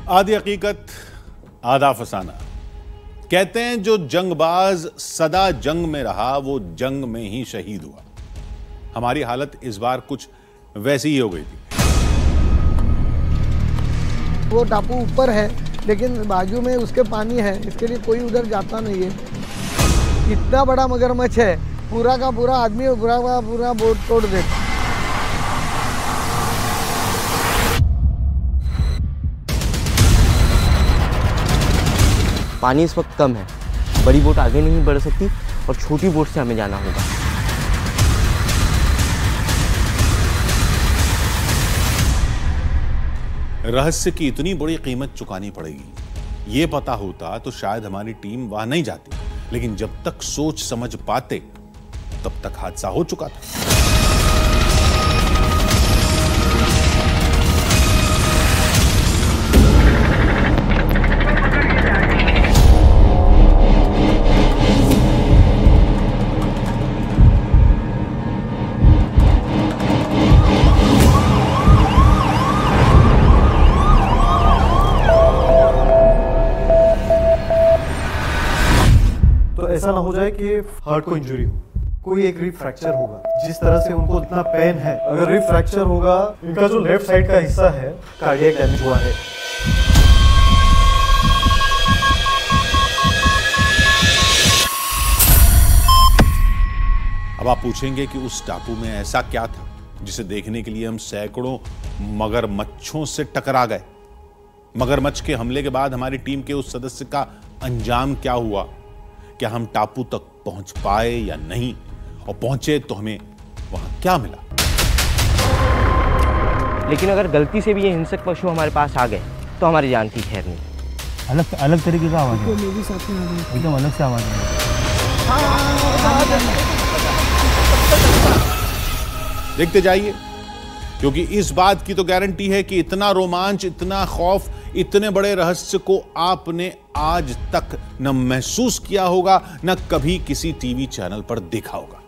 आधी हकीकत आधा फसाना। कहते हैं जो जंगबाज सदा जंग में रहा वो जंग में ही शहीद हुआ। हमारी हालत इस बार कुछ वैसी ही हो गई थी। वो टापू ऊपर है लेकिन बाजू में उसके पानी है, इसके लिए कोई उधर जाता नहीं है। इतना बड़ा मगरमच्छ है, पूरा का पूरा आदमी और पूरा का पूरा बोट तोड़ देता। पानी इस वक्त कम है, बड़ी बोट आगे नहीं बढ़ सकती और छोटी बोट से हमें जाना होगा। रहस्य की इतनी बड़ी कीमत चुकानी पड़ेगी, ये पता होता तो शायद हमारी टीम वहां नहीं जाती, लेकिन जब तक सोच समझ पाते तब तक हादसा हो चुका था। तो ऐसा ना हो जाए कि हार्ट को इंजरी हो, कोई एक रिब फ्रैक्चर होगा। जिस तरह से उनको इतना पेन है, अगर रिब फ्रैक्चर होगा, इनका जो लेफ्ट साइड का हिस्सा है कार्डियक डैमेज हुआ है। अब आप पूछेंगे कि उस टापू में ऐसा क्या था जिसे देखने के लिए हम सैकड़ों मगरमच्छों से टकरा गए। मगरमच्छ के हमले के बाद हमारी टीम के उस सदस्य का अंजाम क्या हुआ? क्या हम टापू तक पहुंच पाए या नहीं, और पहुंचे तो हमें वहां क्या मिला? लेकिन अगर गलती से भी ये हिंसक पशु हमारे पास आ गए तो हमारी जान की खैर नहीं। अलग अलग तरीके का आवाज है, एकदम अलग से आवाज है। देखते जाइए, क्योंकि इस बात की तो गारंटी है कि इतना रोमांच, इतना खौफ, इतने बड़े रहस्य को आपने आज तक न महसूस किया होगा, न कभी किसी टीवी चैनल पर देखा होगा।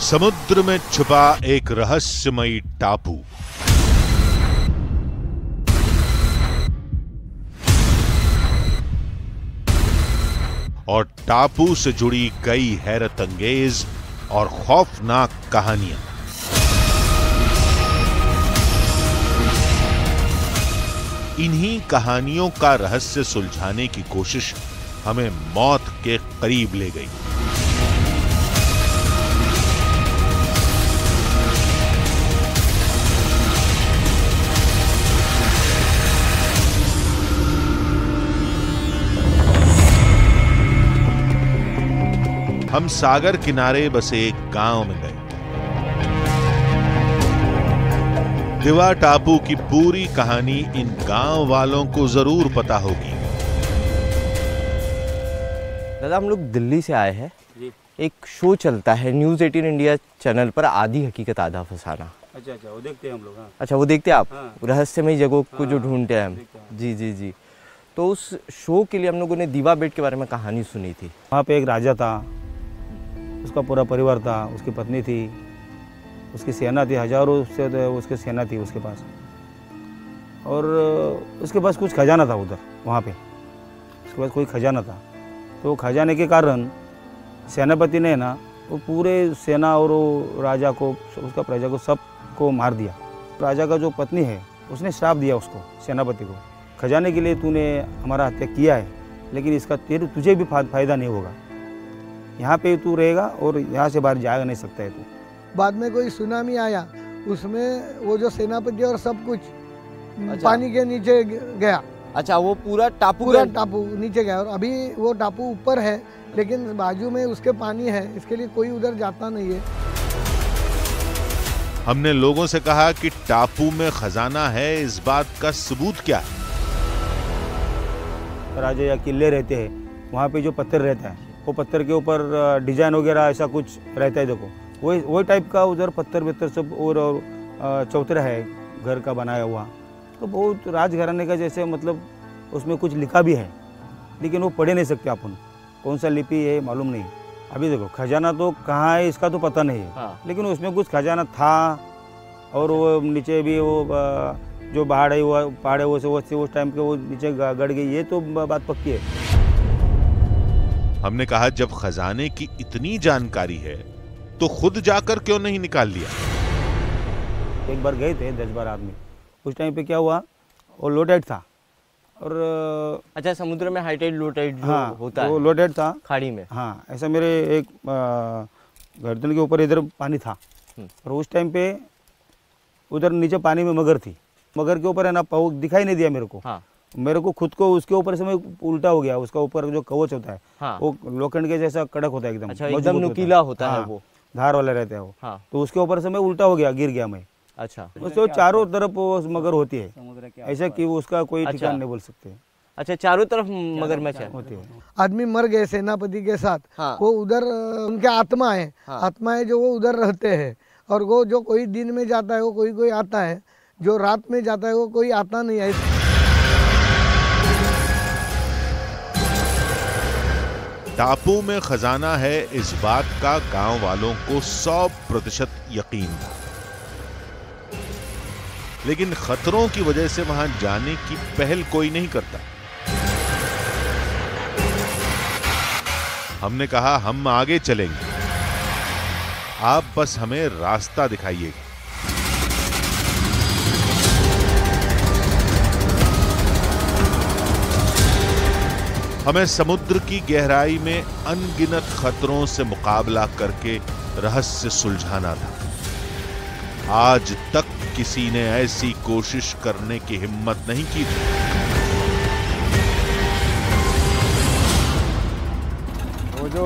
समुद्र में छुपा एक रहस्यमयी टापू। और टापू से जुड़ी कई हैरत अंगेज और खौफनाक कहानियां। इन्हीं कहानियों का रहस्य सुलझाने की कोशिश हमें मौत के करीब ले गई। हम सागर किनारे बसे एक गांव में गए। दिवा टापू की पूरी कहानी इन गांव वालों को जरूर पता होगी। दादा, हम लोग दिल्ली से आए हैं। एक शो चलता है न्यूज़ 18 इंडिया चैनल पर, आधी हकीकत आधा फसाना। अच्छा, वो देखते हैं हम लोग। हाँ। अच्छा, वो देखते हैं आप? हाँ। रहस्यमयी जगहों को जो हाँ, ढूंढते हैं हम। जी जी जी। तो उस शो के लिए हम लोगों ने दीवा बेट के बारे में कहानी सुनी थी। वहाँ पे एक राजा था, उसका पूरा परिवार था, उसकी पत्नी थी, उसकी सेना थी, हजारों से उसकी सेना थी उसके पास, और उसके पास कुछ खजाना था उधर वहाँ पे। उसके पास कोई खजाना था, तो खजाने के कारण सेनापति ने ना वो पूरे सेना और वो राजा को, उसका प्रजा को, सबको मार दिया। राजा का जो पत्नी है उसने श्राप दिया उसको, सेनापति को, खजाने के लिए तूने हमारा हत्या किया है, लेकिन इसका तुझे भी फायदा नहीं होगा। यहाँ पे तू रहेगा और यहाँ से बाहर जाएगा नहीं सकता है तू। बाद में कोई सुनामी आया, उसमें वो जो सेनापति और सब कुछ पानी के नीचे गया। अच्छा, वो पूरा टापू नीचे गया, और अभी वो टापू ऊपर है लेकिन बाजू में उसके पानी है, इसके लिए कोई उधर जाता नहीं है। हमने लोगों से कहा कि टापू में खजाना है, इस बात का सबूत क्या है? राजा या किले रहते हैं, वहाँ पे जो पत्थर रहता है, वो पत्थर के ऊपर डिजाइन वगैरह ऐसा कुछ रहता है। देखो वही टाइप का उधर पत्थर सब, और चौतरा है घर का बनाया हुआ, तो बहुत राजघराने का जैसे, मतलब उसमें कुछ लिखा भी है, लेकिन वो पढ़ नहीं सकते अपन, कौन सा लिपि है मालूम नहीं। अभी देखो खजाना तो कहाँ है इसका तो पता नहीं है, हाँ। लेकिन उसमें कुछ खजाना था। और वो नीचे भी वो जो पहाड़ है वो पहाड़ है वो उस टाइम पे वो नीचे गड़ गई, ये तो बात पक्की है। हमने कहा जब खजाने की इतनी जानकारी है तो खुद जाकर क्यों नहीं निकाल लिया? एक बार गए थे 10-12 आदमी, उस टाइम पे क्या हुआ, वो लो टाइड था और अच्छा, समुद्र में हाई टाइड लो टाइड जो हाँ होता है वो लो टाइड था खाड़ी में। हाँ, ऐसा मेरे एक गर्दन के ऊपर इधर पानी था और उस टाइम पे उधर नीचे पानी में मगर थी। मगर के ऊपर है ना पाव दिखाई नहीं दिया मेरे को। हाँ। मेरे को खुद को उसके ऊपर से मैं उल्टा हो गया। उसका ऊपर जो कवच होता है हाँ। वो लोखंड के जैसा कड़क होता है एकदम। अच्छा, मजबूत एकदम नुकीला होता है हाँ, वो, धार वाला रहता है वो। हाँ। तो उसके ऊपर से मैं उल्टा हो गया, गिर गया मैं। अच्छा, उसको चारों तरफ वो मगर होती है, ऐसा कि उसका कोई अच्छा। ठिकाना नहीं बोल सकते। अच्छा, चारों तरफ मगरमच्छ है। होती है। आदमी मर गए सेनापति के साथ, हाँ। वो उधर उनके आत्मा है, हाँ। आत्मा है जो वो उधर रहते हैं। और वो जो कोई दिन में जाता है वो कोई आता है, जो रात में जाता है वो कोई आता नहीं है। टापू में खजाना है इस बात का गांव वालों को 100% यकीन था, लेकिन खतरों की वजह से वहां जाने की पहल कोई नहीं करता। हमने कहा हम आगे चलेंगे, आप बस हमें रास्ता दिखाइएगा। हमें समुद्र की गहराई में अनगिनत खतरों से मुकाबला करके रहस्य सुलझाना था। आज तक किसी ने ऐसी कोशिश करने की हिम्मत नहीं की थी। वो जो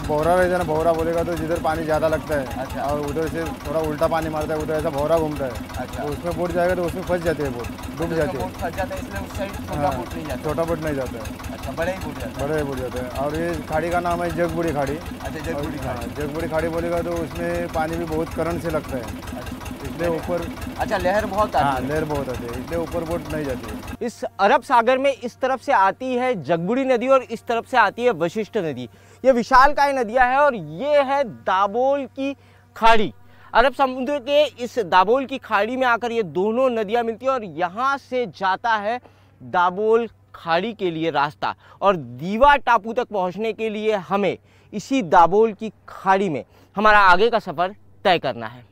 भौरा रहता है ना, भौरा बोलेगा तो जिधर पानी ज़्यादा लगता है। अच्छा। और उधर से थोड़ा उल्टा पानी मारता है, उधर ऐसा भौरा घूमता है। अच्छा। तो उसमें बोट जाएगा तो उसमें फंस जाते हैं, बोट डूब जाते हैं। फंस जाता है इसलिए उस साइड छोटा बोट नहीं जाता। छोटा बोट नहीं जाता है। अच्छा, बड़े ही बोट जाते हैं। बड़े ही बोट जाते हैं। और ये खाड़ी का नाम है जगबुड़ी खाड़ी। अच्छा, जगबुड़ी खाड़ी। जगबुड़ी खाड़ी बोलेगा तो उसमें पानी भी बहुत करंट से लगता है, इसलिए ऊपर। अच्छा, लहर बहुत आती है। हाँ, लहर बहुत आती है, इसलिए ऊपर बोट नहीं जाती। इस अरब सागर में इस तरफ से आती है जगबुड़ी नदी और इस तरफ से आती है वशिष्ठ नदी। ये विशालकाय नदियां हैं और ये है दाबोल की खाड़ी। अरब समुद्र के इस दाबोल की खाड़ी में आकर ये दोनों नदियां मिलती हैं और यहाँ से जाता है दाबोल खाड़ी के लिए रास्ता। और दीवा टापू तक पहुँचने के लिए हमें इसी दाबोल की खाड़ी में हमारा आगे का सफ़र तय करना है।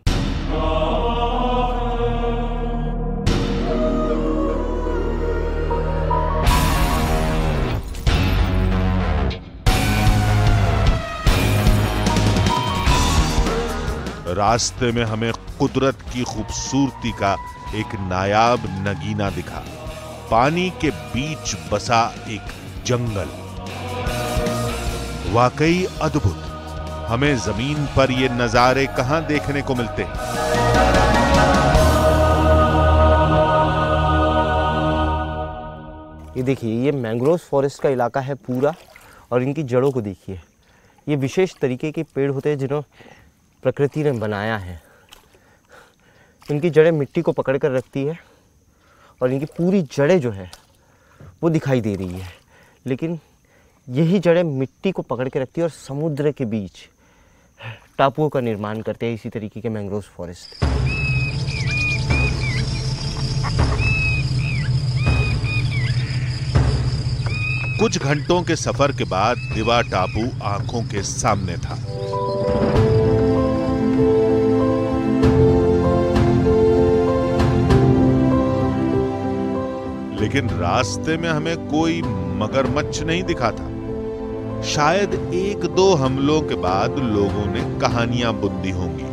रास्ते में हमें कुदरत की खूबसूरती का एक नायाब नगीना दिखा। पानी के बीच बसा एक जंगल, वाकई अद्भुत। हमें जमीन पर ये नजारे कहां देखने को मिलते हैं। ये देखिए, ये मैंग्रोव फॉरेस्ट का इलाका है पूरा और इनकी जड़ों को देखिए। ये विशेष तरीके के पेड़ होते हैं जिन्होंने प्रकृति ने बनाया है। इनकी जड़ें मिट्टी को पकड़ कर रखती है और इनकी पूरी जड़ें जो है वो दिखाई दे रही है, लेकिन यही जड़ें मिट्टी को पकड़ के रखती है और समुद्र के बीच टापुओं का निर्माण करते हैं इसी तरीके के मैंग्रोव फॉरेस्ट। कुछ घंटों के सफर के बाद दिवा टापू आंखों के सामने था। लेकिन रास्ते में हमें कोई मगरमच्छ नहीं दिखा था। शायद 1-2 हमलों के बाद लोगों ने कहानियां बुनी होंगी।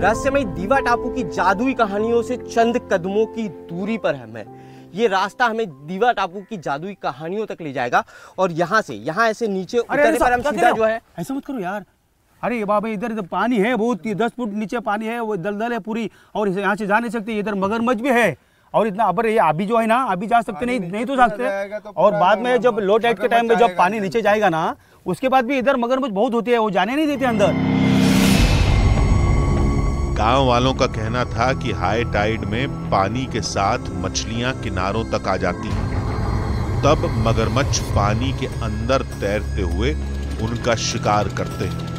रहस्यमय दीवा टापू की जादुई कहानियों से चंद कदमों की दूरी पर है ये रास्ता हमें दीवा टापू की जादुई कहानियों तक ले जाएगा। और यहाँ ऐसे नीचे उतरने पर हम सीधा जो है, ऐसा मत करो यार। अरे बाबा, इधर पानी है बहुत, 10 फुट नीचे पानी है, वो दलदल है पूरी, और यहाँ से जा नहीं सकते। इधर मगरमच्छ भी है और इतना अबर ये अभी जो है ना, अभी जा सकते नहीं तो सकते। और बाद में जब लो टाइड के टाइम में जब पानी नीचे जाएगा ना, उसके बाद भी इधर मगरमच्छ बहुत होते हैं, वो जाने नहीं देते अंदर। गांव वालों का कहना था कि हाई टाइड में पानी के साथ मछलियां किनारों तक आ जाती हैं। तब मगरमच्छ पानी के अंदर तैरते हुए उनका शिकार करते हैं।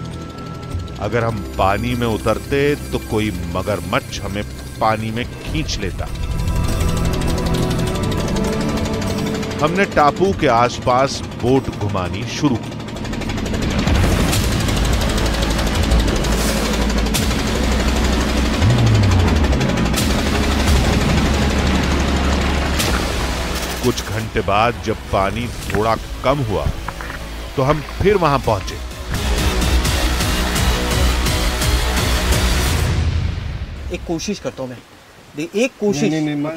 अगर हम पानी में उतरते तो कोई मगरमच्छ हमें पानी में खींच लेता। हमने टापू के आसपास बोट घुमानी शुरू की। कुछ घंटे बाद जब पानी थोड़ा कम हुआ तो हम फिर वहां पहुंचे। एक कोशिश करता हूं मैं, एक कोशिश नहीं मत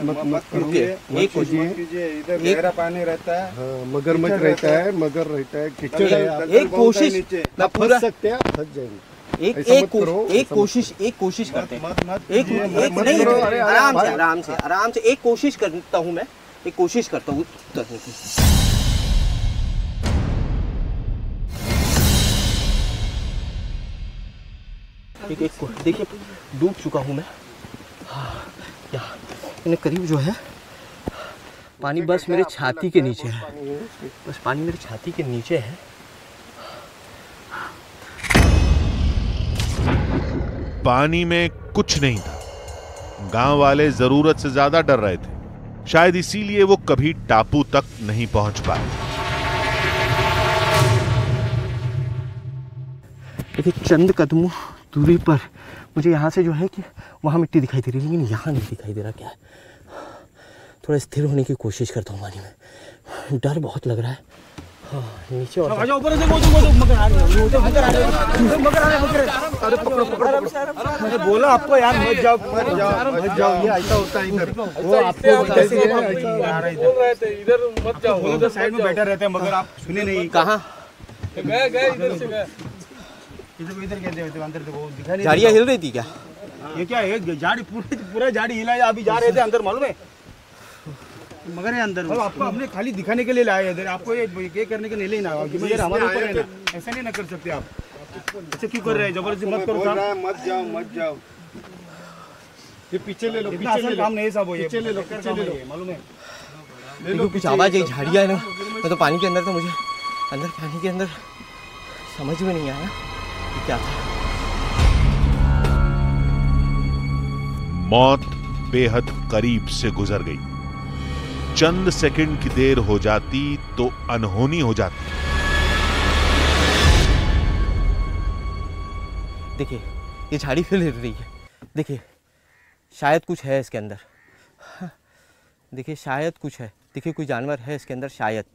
एक कोशिश कीजिए। इधर गहरा पानी रहता है, मगरमच्छ रहता है, मगर रहता है, कीचड़ है। एक कोशिश ना फंस सकते हैं, फंस जाएंगे। एक कोशिश करते हैं। आराम से एक कोशिश करता हूँ मैं, एक कोशिश करता हूँ उतरने की। देखिए डूब चुका हूँ मैं। यहाँ करीब जो है पानी बस मेरे छाती के नीचे है, बस पानी मेरे छाती के नीचे है। पानी में कुछ नहीं था। गांव वाले जरूरत से ज्यादा डर रहे थे। शायद इसीलिए वो कभी टापू तक नहीं पहुंच पाए। देखिए चंद कदमों दूरी पर मुझे यहाँ से जो है कि वहाँ मिट्टी दिखाई दे रही है, लेकिन यहाँ नहीं दिखाई दे रहा। क्या है, थोड़ा स्थिर होने की कोशिश करता हूँ पानी में। डर बहुत लग रहा है। हाँ नीचे और मैंने बोला आपको यार मत जाओ ये ऐसा होता है इधर। वो आपको बोल रहे थे इधर मत जाओ, उधर साइड में बैठे रहते हैं, मगर आप सुने नहीं। कहाँ गए इधर से गए, इधर कहते हैं अंदर देखो, दिखाई नहीं। झाड़ियाँ हिल रही थी क्या? ये क्या है, झाड़ी पूरा झाड़ी हिला है। अभी जा रहे थे अंदर, मालूम है, मगर ये अंदर आपको हमने खाली दिखाने के लिए लाया है। आपको ये करने के नहीं लेना, मगर हमारे ऊपर है ना, ऐसा नहीं ना कर सकते आप। ऐसे क्यों कर रहे हैं, जबरदस्ती मत करो साहब। मत जाओ। ये पीछे ले लो, पीछे काम नहीं साहब, ये पीछे ले लो, मालूम है। देखो कुछ आवाज एक झाड़ियाँ है ना, मैं तो पानी के अंदर था, मुझे अंदर पानी के अंदर समझ में नहीं आया कि क्या था। मौत बेहद करीब से गुजर गई। चंद सेकंड की देर हो जाती तो अनहोनी हो जाती। देखिए ये झाड़ी फिर हिल रही है। देखिए शायद कुछ है इसके अंदर। हाँ, देखिए शायद कुछ है। देखिए कोई जानवर है इसके अंदर शायद,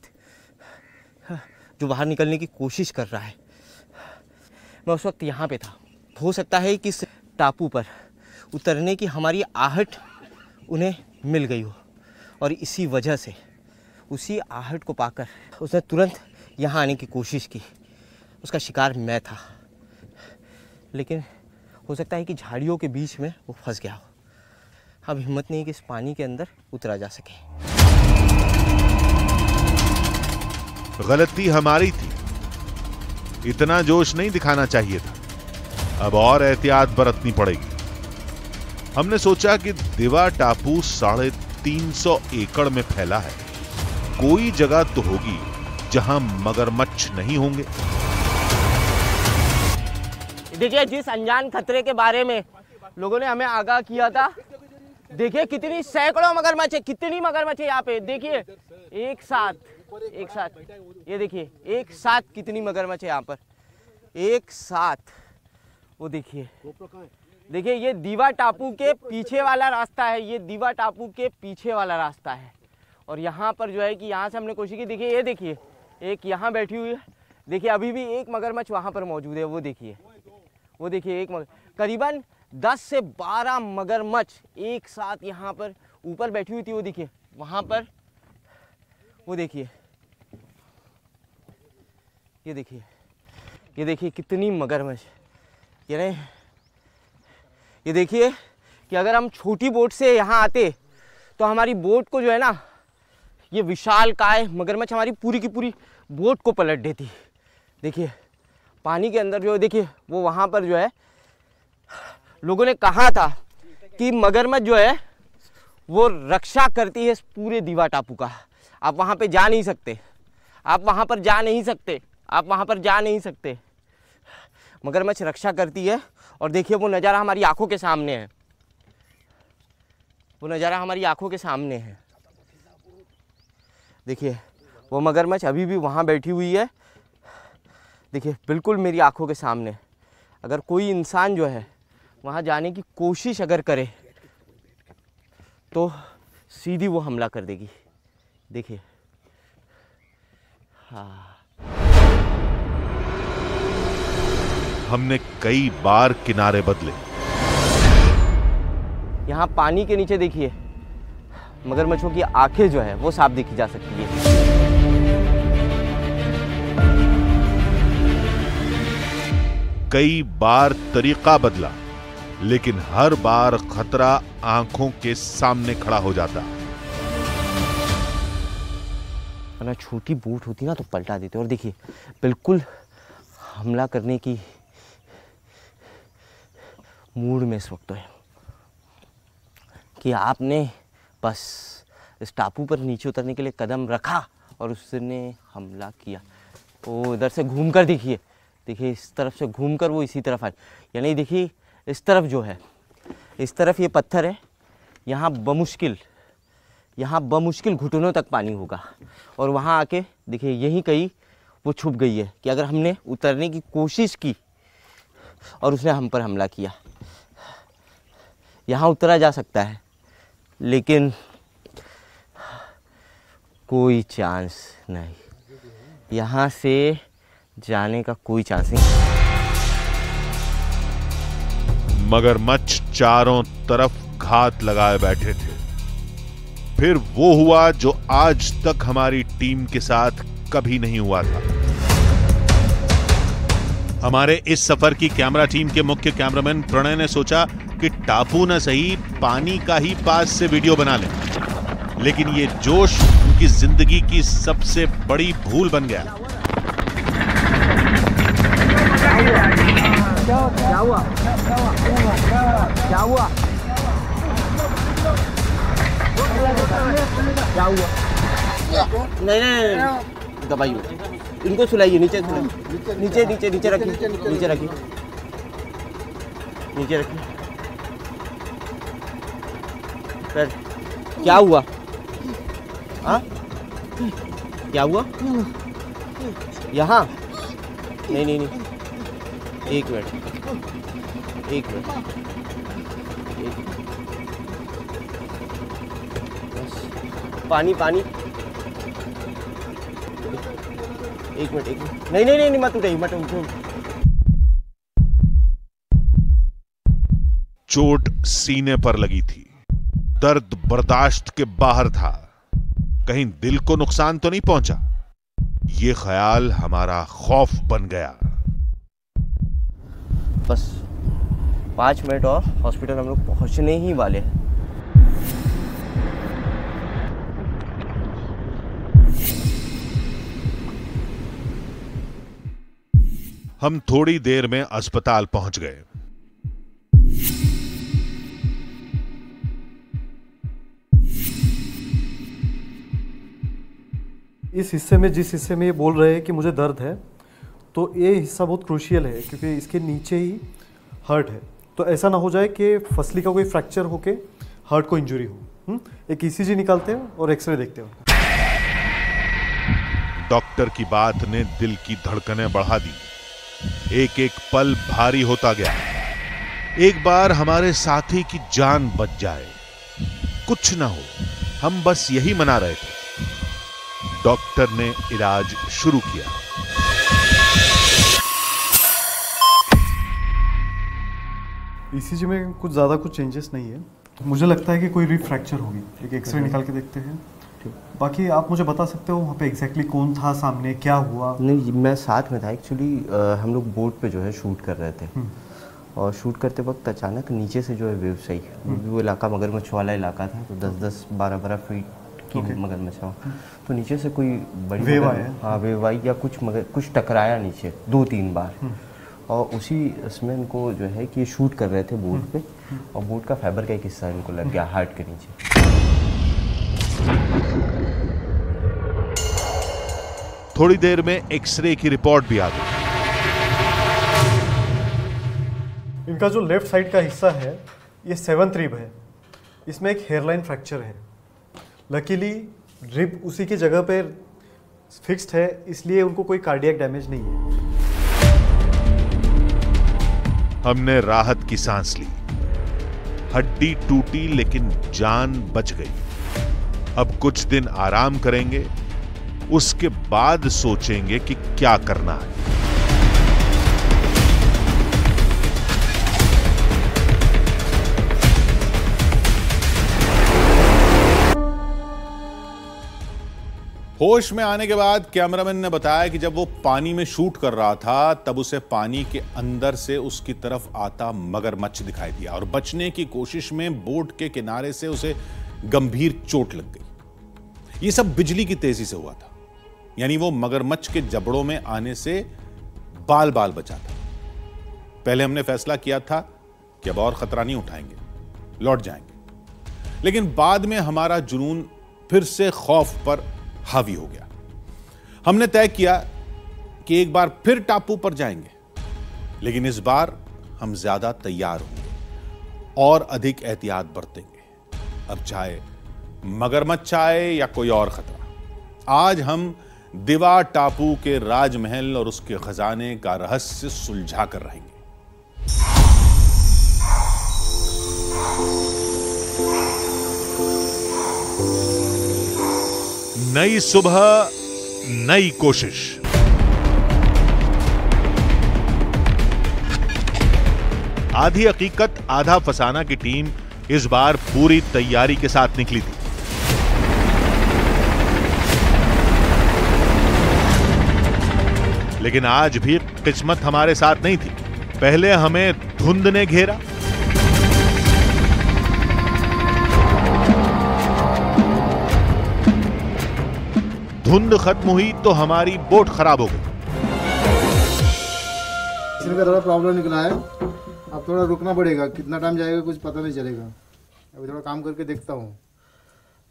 हाँ, जो बाहर निकलने की कोशिश कर रहा है। मैं उस वक्त यहाँ पे था। हो सकता है कि इस टापू पर उतरने की हमारी आहट उन्हें मिल गई हो, और इसी वजह से उसी आहट को पाकर उसने तुरंत यहाँ आने की कोशिश की। उसका शिकार मैं था, लेकिन हो सकता है कि झाड़ियों के बीच में वो फंस गया हो। अब हिम्मत नहीं कि इस पानी के अंदर उतरा जा सके। गलती हमारी थी, इतना जोश नहीं दिखाना चाहिए था। अब और एहतियात बरतनी पड़ेगी। हमने सोचा कि दिवा टापू 350 एकड़ में फैला है। कोई जगह तो होगी जहां मगरमच्छ नहीं होंगे। देखिए जिस अनजान खतरे के बारे में लोगों ने हमें आगाह किया था, देखिए कितनी सैकड़ों मगरमच्छ है, कितनी मगरमच्छ है यहाँ पे। देखिए एक साथ ये देखिए एक साथ कितनी मगरमच्छ है यहाँ पर, एक साथ। वो देखिए ये दीवा टापू के पीछे वाला रास्ता है, ये दीवा टापू के पीछे वाला रास्ता है। और यहाँ पर जो है कि यहाँ से हमने कोशिश की। देखिए ये देखिए एक यहाँ बैठी हुई है। देखिए अभी भी एक मगरमच्छ वहाँ पर मौजूद है। वो देखिए एक करीबन 10 से 12 मगरमच्छ एक साथ यहाँ पर ऊपर बैठी हुई थी। वो देखिए वहाँ पर, वो देखिए ये देखिए कितनी मगरमच्छ। ये देखिए कि अगर हम छोटी बोट से यहाँ आते तो हमारी बोट को जो है ना, ये विशालकाय मगरमच्छ हमारी पूरी की पूरी बोट को पलट देती। देखिए पानी के अंदर जो है, देखिए वो वहाँ पर जो है लोगों ने कहा था कि मगरमच्छ जो है वो रक्षा करती है इस पूरे दीवा टापू का। आप वहाँ पे जा नहीं सकते, आप वहाँ पर जा नहीं सकते, आप वहाँ पर जा नहीं सकते। मगरमच्छ रक्षा करती है। और देखिए वो नज़ारा हमारी आंखों के सामने है, वो नज़ारा हमारी आंखों के सामने है। देखिए वो मगरमच्छ अभी भी वहाँ बैठी हुई है, देखिए बिल्कुल मेरी आंखों के सामने। अगर कोई इंसान जो है वहाँ जाने की कोशिश अगर करे तो सीधी वो हमला कर देगी। देखिए हाँ, हमने कई बार किनारे बदले। यहाँ पानी के नीचे देखिए मगरमच्छों की आंखें जो है वो साफ देखी जा सकती है। कई बार तरीका बदला, लेकिन हर बार खतरा आंखों के सामने खड़ा हो जाता। अगर छोटी बोट होती ना तो पलटा देते। और देखिए बिल्कुल हमला करने की मूड में इस वक्त है कि आपने बस इस टापू पर नीचे उतरने के लिए कदम रखा और उसने हमला किया। वो इधर से घूमकर देखिए, देखिए इस तरफ से घूमकर वो इसी तरफ आए। यानी देखिए इस तरफ जो है, इस तरफ ये पत्थर है, यहाँ बमुश्किल घुटनों तक पानी होगा। और वहाँ आके देखिए यहीं कहीं वो छुप गई है कि अगर हमने उतरने की कोशिश की और उसने हम पर हमला किया। यहाँ उतरा जा सकता है लेकिन कोई चांस नहीं, यहाँ से जाने का कोई चांस नहीं। मगरमच्छ चारों तरफ घात लगाए बैठे थे। फिर वो हुआ जो आज तक हमारी टीम के साथ कभी नहीं हुआ था। हमारे इस सफर की कैमरा टीम के मुख्य कैमरामैन प्रणय ने सोचा कि टापू न सही, पानी का ही पास से वीडियो बना लें। लेकिन ये जोश उनकी जिंदगी की सबसे बड़ी भूल बन गया। क्या हुआ? नहीं दबाइए, इनको सुलाइए, नीचे नीचे नीचे नीचे रखिए, नीचे रखिए, नीचे रखिए। फिर क्या हुआ? हाँ क्या हुआ? यहाँ नहीं नहीं नहीं, एक मिनट। पानी एक मिनट। नहीं मत उठाइए, मत उठो। चोट सीने पर लगी थी, दर्द बर्दाश्त के बाहर था। कहीं दिल को नुकसान तो नहीं पहुंचा? ये ख्याल हमारा खौफ बन गया। बस 5 मिनट और हॉस्पिटल हम लोग पहुंचने ही वाले हैं। हम थोड़ी देर में अस्पताल पहुंच गए। इस हिस्से में, जिस हिस्से में ये बोल रहे हैं कि मुझे दर्द है, तो ये हिस्सा बहुत क्रूशियल है क्योंकि इसके नीचे ही हर्ट है। तो ऐसा ना हो जाए कि फसली का कोई फ्रैक्चर होके हर्ट को इंजरी हो। एक ईसीजी निकालते हैं और एक्सरे देखते हैं। डॉक्टर की बात ने दिल की धड़कनें बढ़ा दी। एक एक पल भारी होता गया। एक बार हमारे साथी की जान बच जाए, कुछ ना हो, हम बस यही मना रहे थे। डॉक्टर ने इलाज शुरू किया। ईसीजी में कुछ ज़्यादा कुछ चेंजेस नहीं है। मुझे लगता है कि कोई रिब फ्रैक्चर होगी। एक एक्सरे निकाल के देखते हैं। बाकी आप मुझे बता सकते हो वहाँ पे एग्जैक्टली कौन था सामने, क्या हुआ? नहीं, मैं साथ में था एक्चुअली। हम लोग बोट पे जो है शूट कर रहे थे और शूट करते वक्त अचानक नीचे से जो है वेव्स आई। वो इलाका मगरमच्छ वाला इलाका था, तो 10-10, 12-12 फीट की मगरमच्छ। तो नीचे से कोई बड़ी वेव आया? हाँ वेव आई या कुछ टकराया नीचे 2-3 बार। और उसी इसमें इनको जो है कि शूट कर रहे थे बोट पे, और बोट का फाइबर का एक हिस्सा इनको लग गया हार्ट के नीचे। थोड़ी देर में एक्सरे की रिपोर्ट भी आ गई। इनका जो लेफ्ट साइड का हिस्सा है ये 7th रिब है, इसमें एक हेयरलाइन फ्रैक्चर है। लकीली रिब उसी की जगह पे फिक्स्ड है, इसलिए उनको कोई कार्डियक डैमेज नहीं है। हमने राहत की सांस ली। हड्डी टूटी लेकिन जान बच गई। अब कुछ दिन आराम करेंगे, उसके बाद सोचेंगे कि क्या करना है। होश में आने के बाद कैमरामैन ने बताया कि जब वो पानी में शूट कर रहा था तब उसे पानी के अंदर से उसकी तरफ आता मगरमच्छ दिखाई दिया और बचने की कोशिश में बोट के किनारे से उसे गंभीर चोट लग गई। ये सब बिजली की तेजी से हुआ था, यानी वो मगरमच्छ के जबड़ों में आने से बाल बाल बचा था। पहले हमने फैसला किया था कि अब और खतरा नहीं उठाएंगे, लौट जाएंगे, लेकिन बाद में हमारा जुनून फिर से खौफ पर हावी हो गया। हमने तय किया कि एक बार फिर टापू पर जाएंगे, लेकिन इस बार हम ज्यादा तैयार होंगे और अधिक एहतियात बरतेंगे। अब चाहे मगरमच्छ आए या कोई और खतरा, आज हम दिवा टापू के राजमहल और उसके खजाने का रहस्य सुलझा कर रहेंगे। नई सुबह, नई कोशिश। आधी हकीकत आधा फसाना की टीम इस बार पूरी तैयारी के साथ निकली थी। लेकिन आज भी किस्मत हमारे साथ नहीं थी। पहले हमें धुंध ने घेरा, धुंध खत्म हुई तो हमारी बोट खराब हो गई। इसमें का थोड़ा प्रॉब्लम निकला है, अब थोड़ा रुकना पड़ेगा। कितना टाइम जाएगा कुछ पता नहीं चलेगा। अभी थोड़ा काम करके देखता हूँ।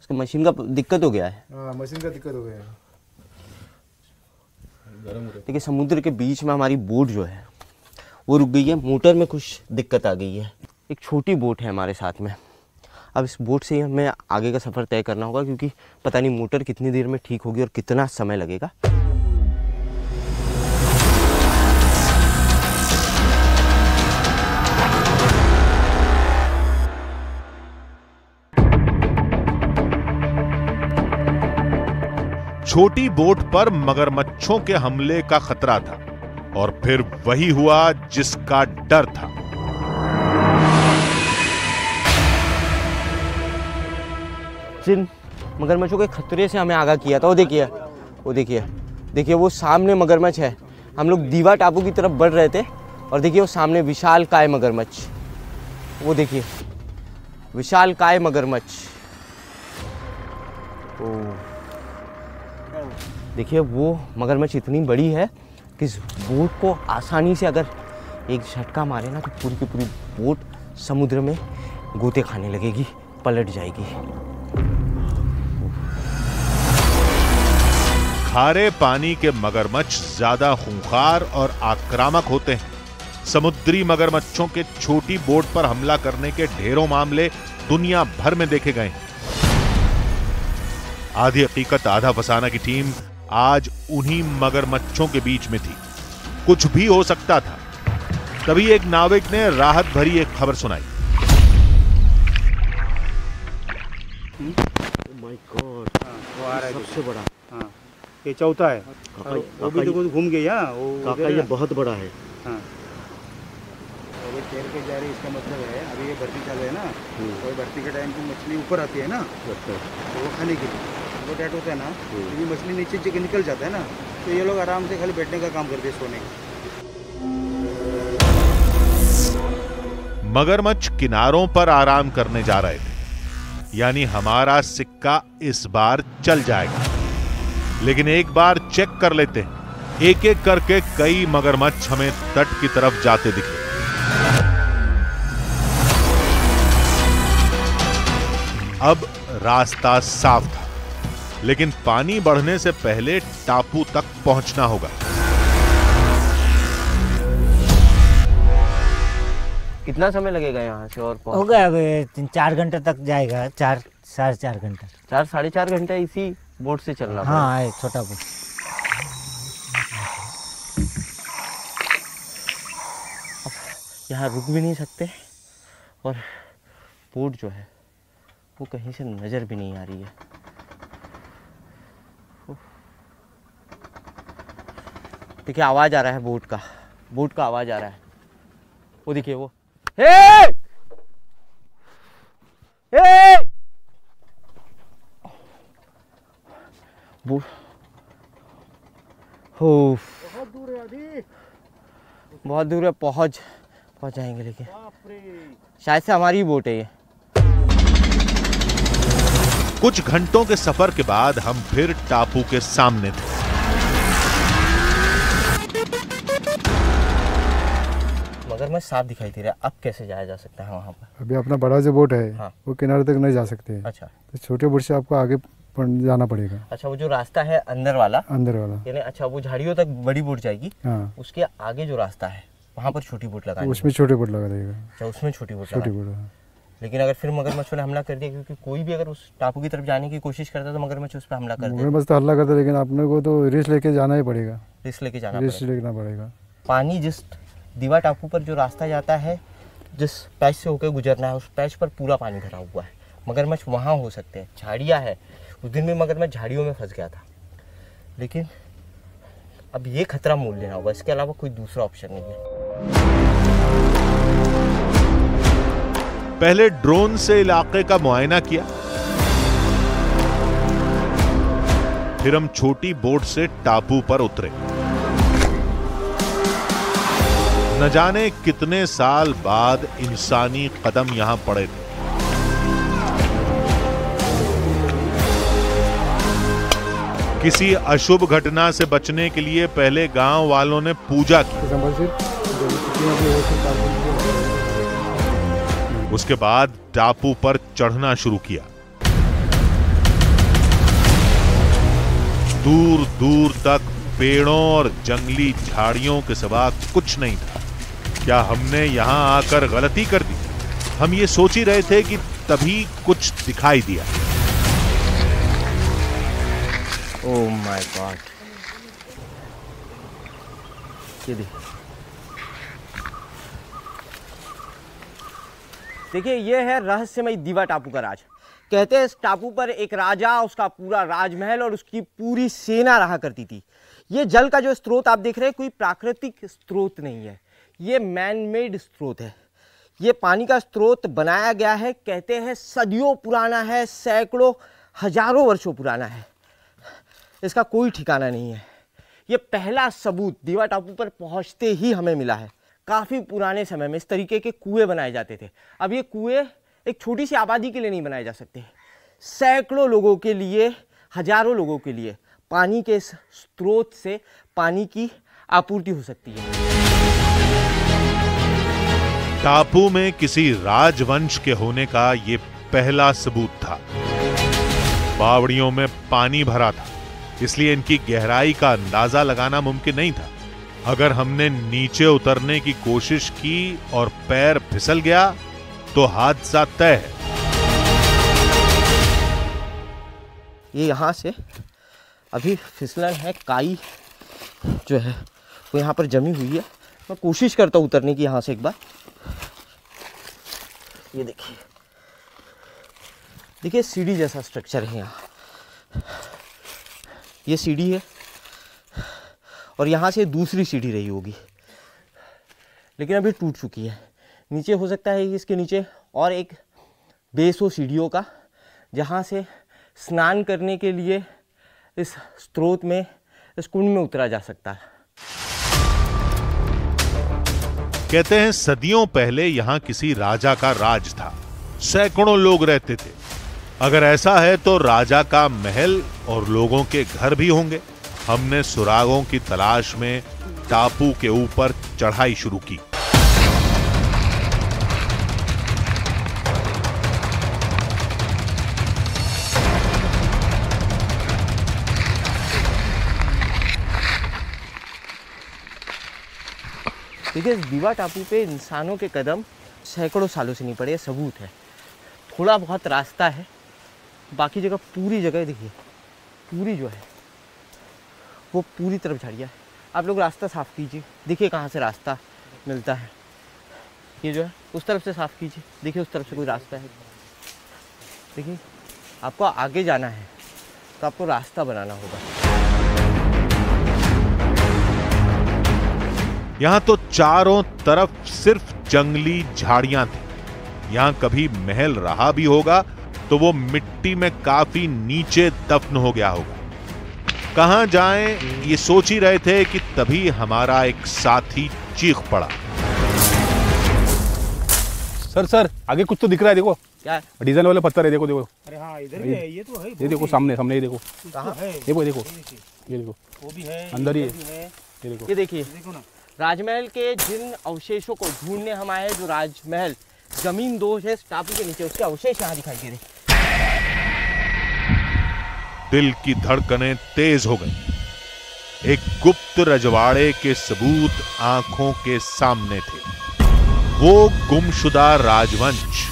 उसका मशीन का दिक्कत हो गया है। हाँ, मशीन का दिक्कत हो गया है। देखिए समुद्र के बीच में हमारी बोट जो है वो रुक गई है, मोटर में कुछ दिक्कत आ गई है। एक छोटी बोट है हमारे साथ में। अब इस बोट से ही हमें आगे का सफ़र तय करना होगा, क्योंकि पता नहीं मोटर कितनी देर में ठीक होगी और कितना समय लगेगा। छोटी बोट पर मगरमच्छों के हमले का खतरा था और फिर वही हुआ जिसका डर था। जिन मगरमच्छों के खतरे से हमें आगाह किया था, वो देखिए वो सामने मगरमच्छ है। हम लोग दीवा टापू की तरफ बढ़ रहे थे और देखिए वो सामने विशाल काय मगरमच्छ, वो देखिए विशाल काय मगरमच्छ। देखिए वो मगरमच्छ इतनी बड़ी है कि इस बोट को आसानी से अगर एक झटका मारे ना तो पूरी की पूरी बोट समुद्र में गोते खाने लगेगी, पलट जाएगी। खारे पानी के मगरमच्छ ज्यादा खूंखार और आक्रामक होते हैं। समुद्री मगरमच्छों के छोटी बोट पर हमला करने के ढेरों मामले दुनिया भर में देखे गए हैं। आधी हकीकत आधा फसाना की टीम आज उन्हीं मगरमच्छों के बीच में थी। कुछ भी हो सकता था। तभी एक नाविक ने राहत भरी एक खबर सुनाई। माय गॉड, वो आ रहा है सबसे बड़ा। हाँ, ये चौथा है। वो भी देखो घूम गया। वो ये बहुत बड़ा है। हाँ, वो तैर के जा रही, इसका मतलब है अभी ये भर्ती चल रही है ना, और भर्ती के टाइम की मछली ऊपर आती है ना, तो वो खाने के लिए वो डेट होता है ना, क्योंकि मछली नीचे निकल जाता है ना, तो ये लोग आराम से खाली बैठने का काम करते हैं, सोने का। मगरमच्छ किनारों पर आराम करने जा रहे थे, यानी हमारा सिक्का इस बार चल जाएगा। लेकिन एक बार चेक कर लेते हैं एक एक करके कई मगरमच्छ हमें तट की तरफ जाते दिखे। अब रास्ता साफ था, लेकिन पानी बढ़ने से पहले टापू तक पहुंचना होगा। कितना समय लगेगा यहाँ से और हो गया 4 घंटे तक जाएगा, 4 साढ़े 4 घंटा। 4 साढ़े 4 घंटे इसी बोट से चलना पड़ेगा। हाँ, है छोटा बोट। यहाँ रुक भी नहीं सकते और बोट जो है वो कहीं से नजर भी नहीं आ रही है। देखिए आवाज आ रहा है बोट का आवाज आ रहा है। वो देखिए वो, हे! हे! बोट बहुत दूर है, अभी बहुत दूर है, पहुंच जाएंगे, लेकिन शायद से हमारी बोट है ये। कुछ घंटों के सफर के बाद हम फिर टापू के सामने थे। मगरमच्छ साफ दिखाई दे रहा है। अब कैसे जाया जा सकता है वहाँ पर? अभी अपना बड़ा जो बोट है, हाँ। वो किनारे तक नहीं जा सकते हैं। अच्छा, तो छोटे बोट से आपको आगे जाना पड़ेगा। अच्छा, वो जो रास्ता है अंदर वाला यानी अच्छा, वो झाड़ियों तक बड़ी बोट जाएगी। हाँ। उसके आगे जो रास्ता है वहाँ पर छोटी बोट लगानी है। उसमें छोटे बोट लगा देगा। अच्छा, उसमें छोटी बोट छोटी लगानी है। बोट, हाँ। लेकिन अगर फिर मगरमच्छ ने हमला कर दिया, क्योंकि कोई भी अगर उस टापू की तरफ जाने की कोशिश करता है तो मगरमच्छ उस पर हमला कर देगा। मगरमच्छ तो हल्ला करता है, लेकिन अपने को तो रिस्क लेके जाना ही पड़ेगा। रिस्क लेके जाना रिस्क लेना पड़ेगा। पानी जिस दीवा टापू पर जो रास्ता जाता है, जिस पैच से होकर गुजरना है, उस पैच पर पूरा पानी भरा हुआ है। मगरमच्छ वहाँ हो सकते हैं, झाड़ियाँ है। उस दिन भी मगरमच्छ झाड़ियों में फंस गया था, लेकिन अब ये खतरा मोल लेना होगा। इसके अलावा कोई दूसरा ऑप्शन नहीं है। पहले ड्रोन से इलाके का मुआयना किया, फिर हम छोटी बोट से टापू पर उतरे। न जाने कितने साल बाद इंसानी कदम यहां पड़े थे। किसी अशुभ घटना से बचने के लिए पहले गांव वालों ने पूजा की। उसके बाद टापू पर चढ़ना शुरू किया। दूर दूर तक पेड़ों और जंगली झाड़ियों के सिवा कुछ नहीं था। क्या हमने यहां आकर गलती कर दी? हम ये सोच ही रहे थे कि तभी कुछ दिखाई दिया। ओह माय गॉड, ये देखिए, ये है रहस्यमय दीवा टापू का राज। कहते हैं इस टापू पर एक राजा, उसका पूरा राजमहल और उसकी पूरी सेना रहा करती थी। ये जल का जो स्रोत आप देख रहे हैं, कोई प्राकृतिक स्रोत नहीं है, ये मैन मेड स्रोत है। ये पानी का स्रोत बनाया गया है, कहते हैं सदियों पुराना है, सैकड़ों हजारों वर्षों पुराना है। इसका कोई ठिकाना नहीं है। ये पहला सबूत दीवा टापू पर पहुंचते ही हमें मिला है। काफ़ी पुराने समय में इस तरीके के कुएं बनाए जाते थे। अब ये कुएं एक छोटी सी आबादी के लिए नहीं बनाए जा सकते, सैकड़ों लोगों के लिए, हजारों लोगों के लिए पानी के इस स्रोत से पानी की आपूर्ति हो सकती है। टापू में किसी राजवंश के होने का ये पहला सबूत था। बावड़ियों में पानी भरा था, इसलिए इनकी गहराई का अंदाजा लगाना मुमकिन नहीं था। अगर हमने नीचे उतरने की कोशिश की और पैर फिसल गया तो हादसा तय है। ये यहाँ से अभी फिसलन है, काई जो है वो यहाँ पर जमी हुई है। मैं कोशिश करता हूँ उतरने की यहाँ से एक बार। ये देखिए, देखिए सीढ़ी जैसा स्ट्रक्चर है यहाँ। ये सीढ़ी है और यहाँ से दूसरी सीढ़ी रही होगी, लेकिन अभी टूट चुकी है। नीचे हो सकता है इसके नीचे और एक बेस हो सीढ़ियों का, जहाँ से स्नान करने के लिए इस स्रोत में, इस कुंड में उतरा जा सकता है। कहते हैं सदियों पहले यहां किसी राजा का राज था, सैकड़ों लोग रहते थे। अगर ऐसा है तो राजा का महल और लोगों के घर भी होंगे। हमने सुरागों की तलाश में टापू के ऊपर चढ़ाई शुरू की। देखिए, इस दीवा टापू पे इंसानों के कदम सैकड़ों सालों से नहीं पड़े, सबूत है। थोड़ा बहुत रास्ता है, बाकी जगह पूरी जगह देखिए, पूरी जो है वो पूरी तरफ झाड़ियाँ है। आप लोग रास्ता साफ़ कीजिए, देखिए कहाँ से रास्ता मिलता है। ये जो है उस तरफ से साफ़ कीजिए, देखिए उस तरफ से कोई रास्ता है। देखिए, आपको आगे जाना है तो आपको रास्ता बनाना होगा। यहां तो चारों तरफ सिर्फ जंगली झाड़ियां थी। यहां कभी महल रहा भी होगा तो वो मिट्टी में काफी नीचे दफन हो गया होगा। कहां जाएं ये सोच ही रहे थे कि तभी हमारा एक साथी चीख पड़ा। सर आगे कुछ तो दिख रहा है, देखो क्या है? डीजल वाले पत्थर है, देखो देखो। अरे हाँ, इधर भी है, ये तो है। ये देखो सामने सामने, ये देखो। कहाँ है? देखो देखो, ये देखो वो भी है, अंदर ही ये है। भी है। ये देखो, ये देखिए, देखो ना, राजमहल के जिन अवशेषों को ढूंढने हम आए हैं, जो राजमहल जमीन दोष है इस टापू के नीचे, उसके अवशेष यहाँ दिखाई दे रहे। दिल की धड़कनें तेज हो गई। एक गुप्त रजवाड़े के सबूत आंखों के सामने थे। वो गुमशुदा राजवंश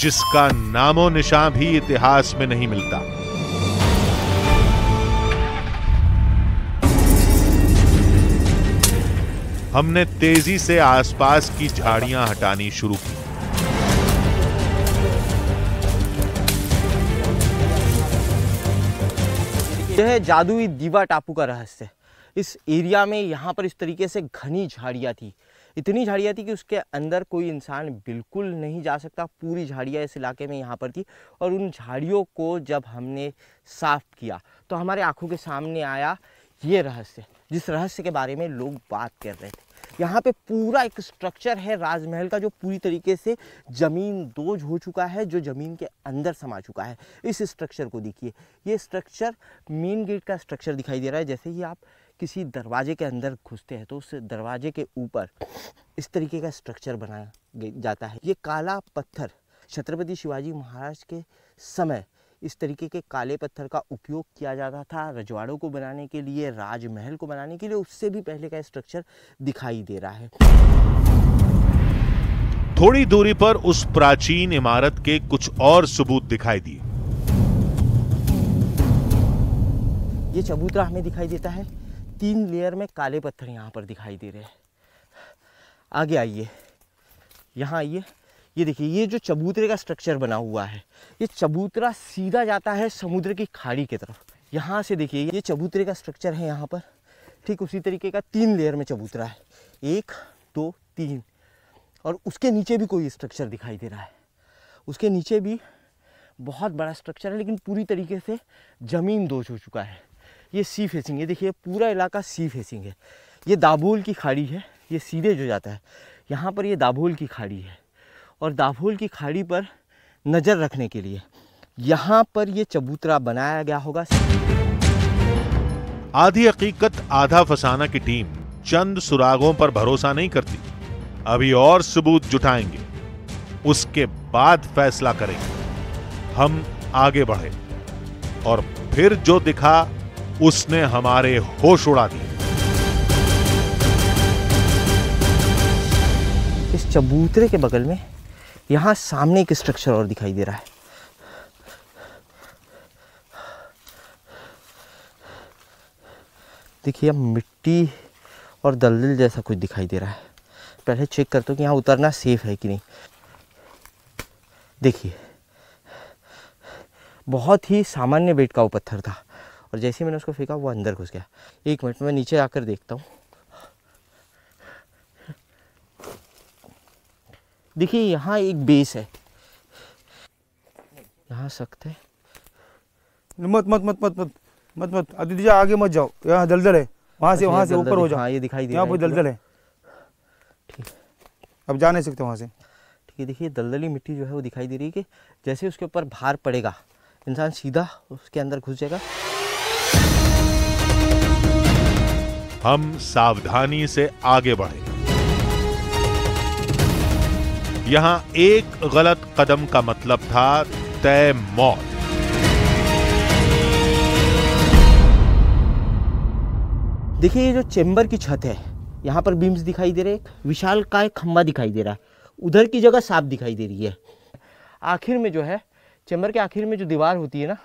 जिसका नामो निशान भी इतिहास में नहीं मिलता। हमने तेजी से आसपास की झाड़ियां हटानी शुरू की। यह है जादुई दीवा टापू का रहस्य। इस एरिया में यहाँ पर इस तरीके से घनी झाड़ियाँ थी, इतनी झाड़ियाँ थी कि उसके अंदर कोई इंसान बिल्कुल नहीं जा सकता। पूरी झाड़ियाँ इस इलाके में यहाँ पर थी, और उन झाड़ियों को जब हमने साफ किया तो हमारे आंखों के सामने आया ये रहस्य, जिस रहस्य के बारे में लोग बात कर रहे थे। यहाँ पे पूरा एक स्ट्रक्चर है राजमहल का, जो पूरी तरीके से ज़मीन दोज हो चुका है, जो ज़मीन के अंदर समा चुका है। इस स्ट्रक्चर को देखिए, ये स्ट्रक्चर मेन गेट का स्ट्रक्चर दिखाई दे रहा है। जैसे ही आप किसी दरवाजे के अंदर घुसते हैं तो उस दरवाजे के ऊपर इस तरीके का स्ट्रक्चर बनाया जाता है। ये काला पत्थर छत्रपति शिवाजी महाराज के समय इस तरीके के काले पत्थर का उपयोग किया जाता था रजवाड़ों को बनाने के लिए, राजमहल को बनाने के लिए। उससे भी पहले का स्ट्रक्चर दिखाई दे रहा है। थोड़ी दूरी पर उस प्राचीन इमारत के कुछ और सबूत दिखाई दिए। ये चबूतरा हमें दिखाई देता है, 3 लेयर में काले पत्थर यहाँ पर दिखाई दे रहे हैं। आगे आइए, यहाँ आइए, ये देखिए, ये जो चबूतरे का स्ट्रक्चर बना हुआ है, ये चबूतरा सीधा जाता है समुद्र की खाड़ी की तरफ। यहाँ से देखिए, ये चबूतरे का स्ट्रक्चर है यहाँ पर, ठीक उसी तरीके का 3 लेयर में चबूतरा है, 1 2 3, और उसके नीचे भी कोई स्ट्रक्चर दिखाई दे रहा है। उसके नीचे भी बहुत बड़ा स्ट्रक्चर है, लेकिन पूरी तरीके से ज़मीन दोष हो चुका है। ये सी फेसिंग है, देखिए पूरा इलाका सी फेसिंग है। ये दाभोल की खाड़ी है, ये सीधे जो जाता है यहाँ पर, ये दाभोल की खाड़ी है। और दाभोल की खाड़ी पर नज़र रखने के लिए यहाँ पर ये चबूतरा बनाया गया होगा। आधी हकीकत आधा फसाना की टीम चंद सुरागों पर भरोसा नहीं करती। अभी और सबूत जुटाएंगे, उसके बाद फैसला करेंगे। हम आगे बढ़े और फिर जो दिखा उसने हमारे होश उड़ा दिए। इस चबूतरे के बगल में यहाँ सामने एक स्ट्रक्चर और दिखाई दे रहा है। देखिए, अब मिट्टी और दलदल जैसा कुछ दिखाई दे रहा है। पहले चेक करता हूँ कि यहाँ उतरना सेफ है कि नहीं। देखिए, बहुत ही सामान्य वेट का वो पत्थर था, और जैसे ही मैंने उसको फेंका वो अंदर घुस गया। 1 मिनट में नीचे आकर देखता हूँ। देखिए, यहाँ एक बेस है, यहाँ सख्त है। मत मत मत मत मत मत मत आदित्य जी, आगे मत जाओ, यहाँ दलदल है। वहाँ से ऊपर हो जाओ। हाँ, ये दिखाई दे यहाँ रहा पर दलदल है। ठीक, अब जा नहीं सकते वहाँ से। ठीक है, देखिए दलदली मिट्टी जो है वो दिखाई दे रही है कि जैसे उसके ऊपर भार पड़ेगा इंसान सीधा उसके अंदर घुस जाएगा। हम सावधानी से आगे बढ़े। यहां एक गलत कदम का मतलब था तय मौत। देखिए, ये जो चेंबर की छत है, यहाँ पर बीम्स दिखाई दे रहे हैं, एक विशाल का एक खंबा दिखाई दे रहा है, उधर की जगह साफ दिखाई दे रही है। आखिर में जो है, चेंबर के आखिर में जो दीवार होती है ना,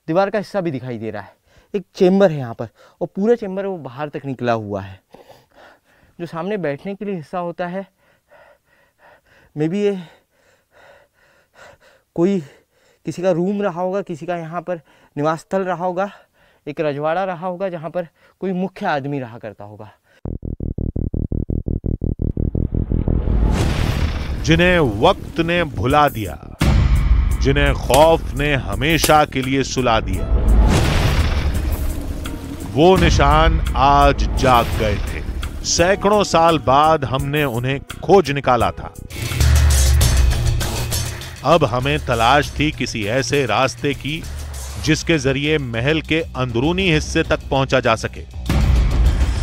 दीवार का हिस्सा भी दिखाई दे रहा है। एक चेंबर है यहाँ पर, और पूरा चेंबर वो बाहर तक निकला हुआ है। जो सामने बैठने के लिए हिस्सा होता है, मे बी ये कोई किसी का रूम रहा होगा, किसी का यहाँ पर निवास स्थल रहा होगा, एक रजवाड़ा रहा होगा जहाँ पर कोई मुख्य आदमी रहा करता होगा। जिन्हें वक्त ने भुला दिया, जिन्हें खौफ ने हमेशा के लिए सुला दिया, वो निशान आज जाग गए थे। सैकड़ों साल बाद हमने उन्हें खोज निकाला था। अब हमें तलाश थी किसी ऐसे रास्ते की जिसके जरिए महल के अंदरूनी हिस्से तक पहुंचा जा सके।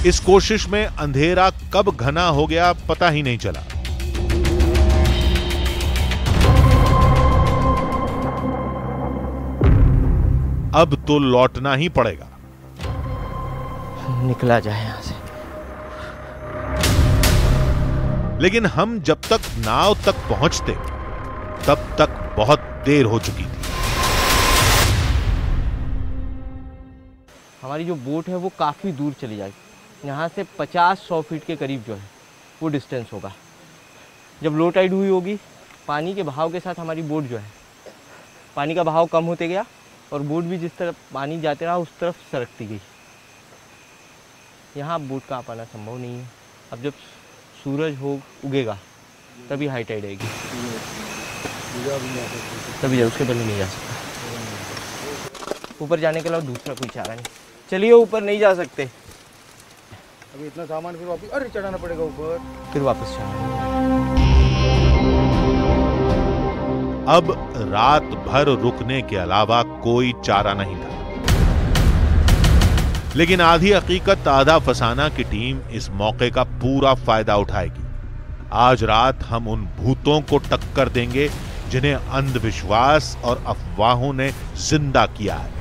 इस कोशिश में अंधेरा कब घना हो गया पता ही नहीं चला। अब तो लौटना ही पड़ेगा। निकला जाए यहां से। लेकिन हम जब तक नाव तक पहुंचते तब तक बहुत देर हो चुकी थी। हमारी जो बोट है वो काफ़ी दूर चली जाएगी। यहाँ से 50-100 फीट के करीब जो है वो डिस्टेंस होगा। जब लो टाइड हुई होगी, पानी के बहाव के साथ हमारी बोट जो है, पानी का बहाव कम होते गया और बोट भी जिस तरफ पानी जाते रहा उस तरफ सरकती गई। यहाँ बोट का आ पाना संभव नहीं है। अब जब सूरज उगेगा तभी हाई टाइड आएगी, तभी उसके पहले नहीं जा सकता। ऊपर जाने के अलावा दूसरा कोई चारा नहीं। चलिए, ऊपर नहीं जा सकते। अभी इतना सामान फिर वापस अरे चढ़ाना पड़ेगा ऊपर, फिर वापस चढ़ाना। अब रात भर रुकने के अलावा कोई चारा नहीं था। लेकिन आधी हकीकत आधा फसाना की टीम इस मौके का पूरा फायदा उठाएगी। आज रात हम उन भूतों को टक्कर देंगे जिन्हें अंधविश्वास और अफवाहों ने जिंदा किया है।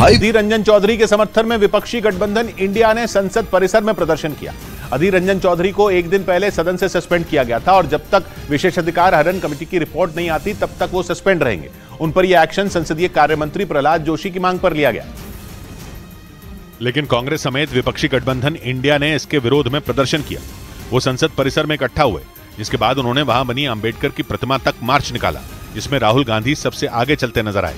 अधीर रंजन चौधरी के समर्थन में विपक्षी गठबंधन इंडिया ने संसद परिसर में प्रदर्शन किया। अधीर रंजन चौधरी को एक दिन पहले सदन से सस्पेंड किया गया था और जब तक विशेषाधिकार हनन कमेटी की रिपोर्ट नहीं आती तब तक वो सस्पेंड रहेंगे। उन पर यह एक्शन संसदीय कार्य मंत्री प्रहलाद जोशी की मांग पर लिया गया। लेकिन कांग्रेस समेत विपक्षी गठबंधन इंडिया ने इसके विरोध में प्रदर्शन किया। वो संसद परिसर में इकट्ठा हुए, जिसके बाद उन्होंने वहां बनी अंबेडकर की प्रतिमा तक मार्च निकाला, जिसमें राहुल गांधी सबसे आगे चलते नजर आए।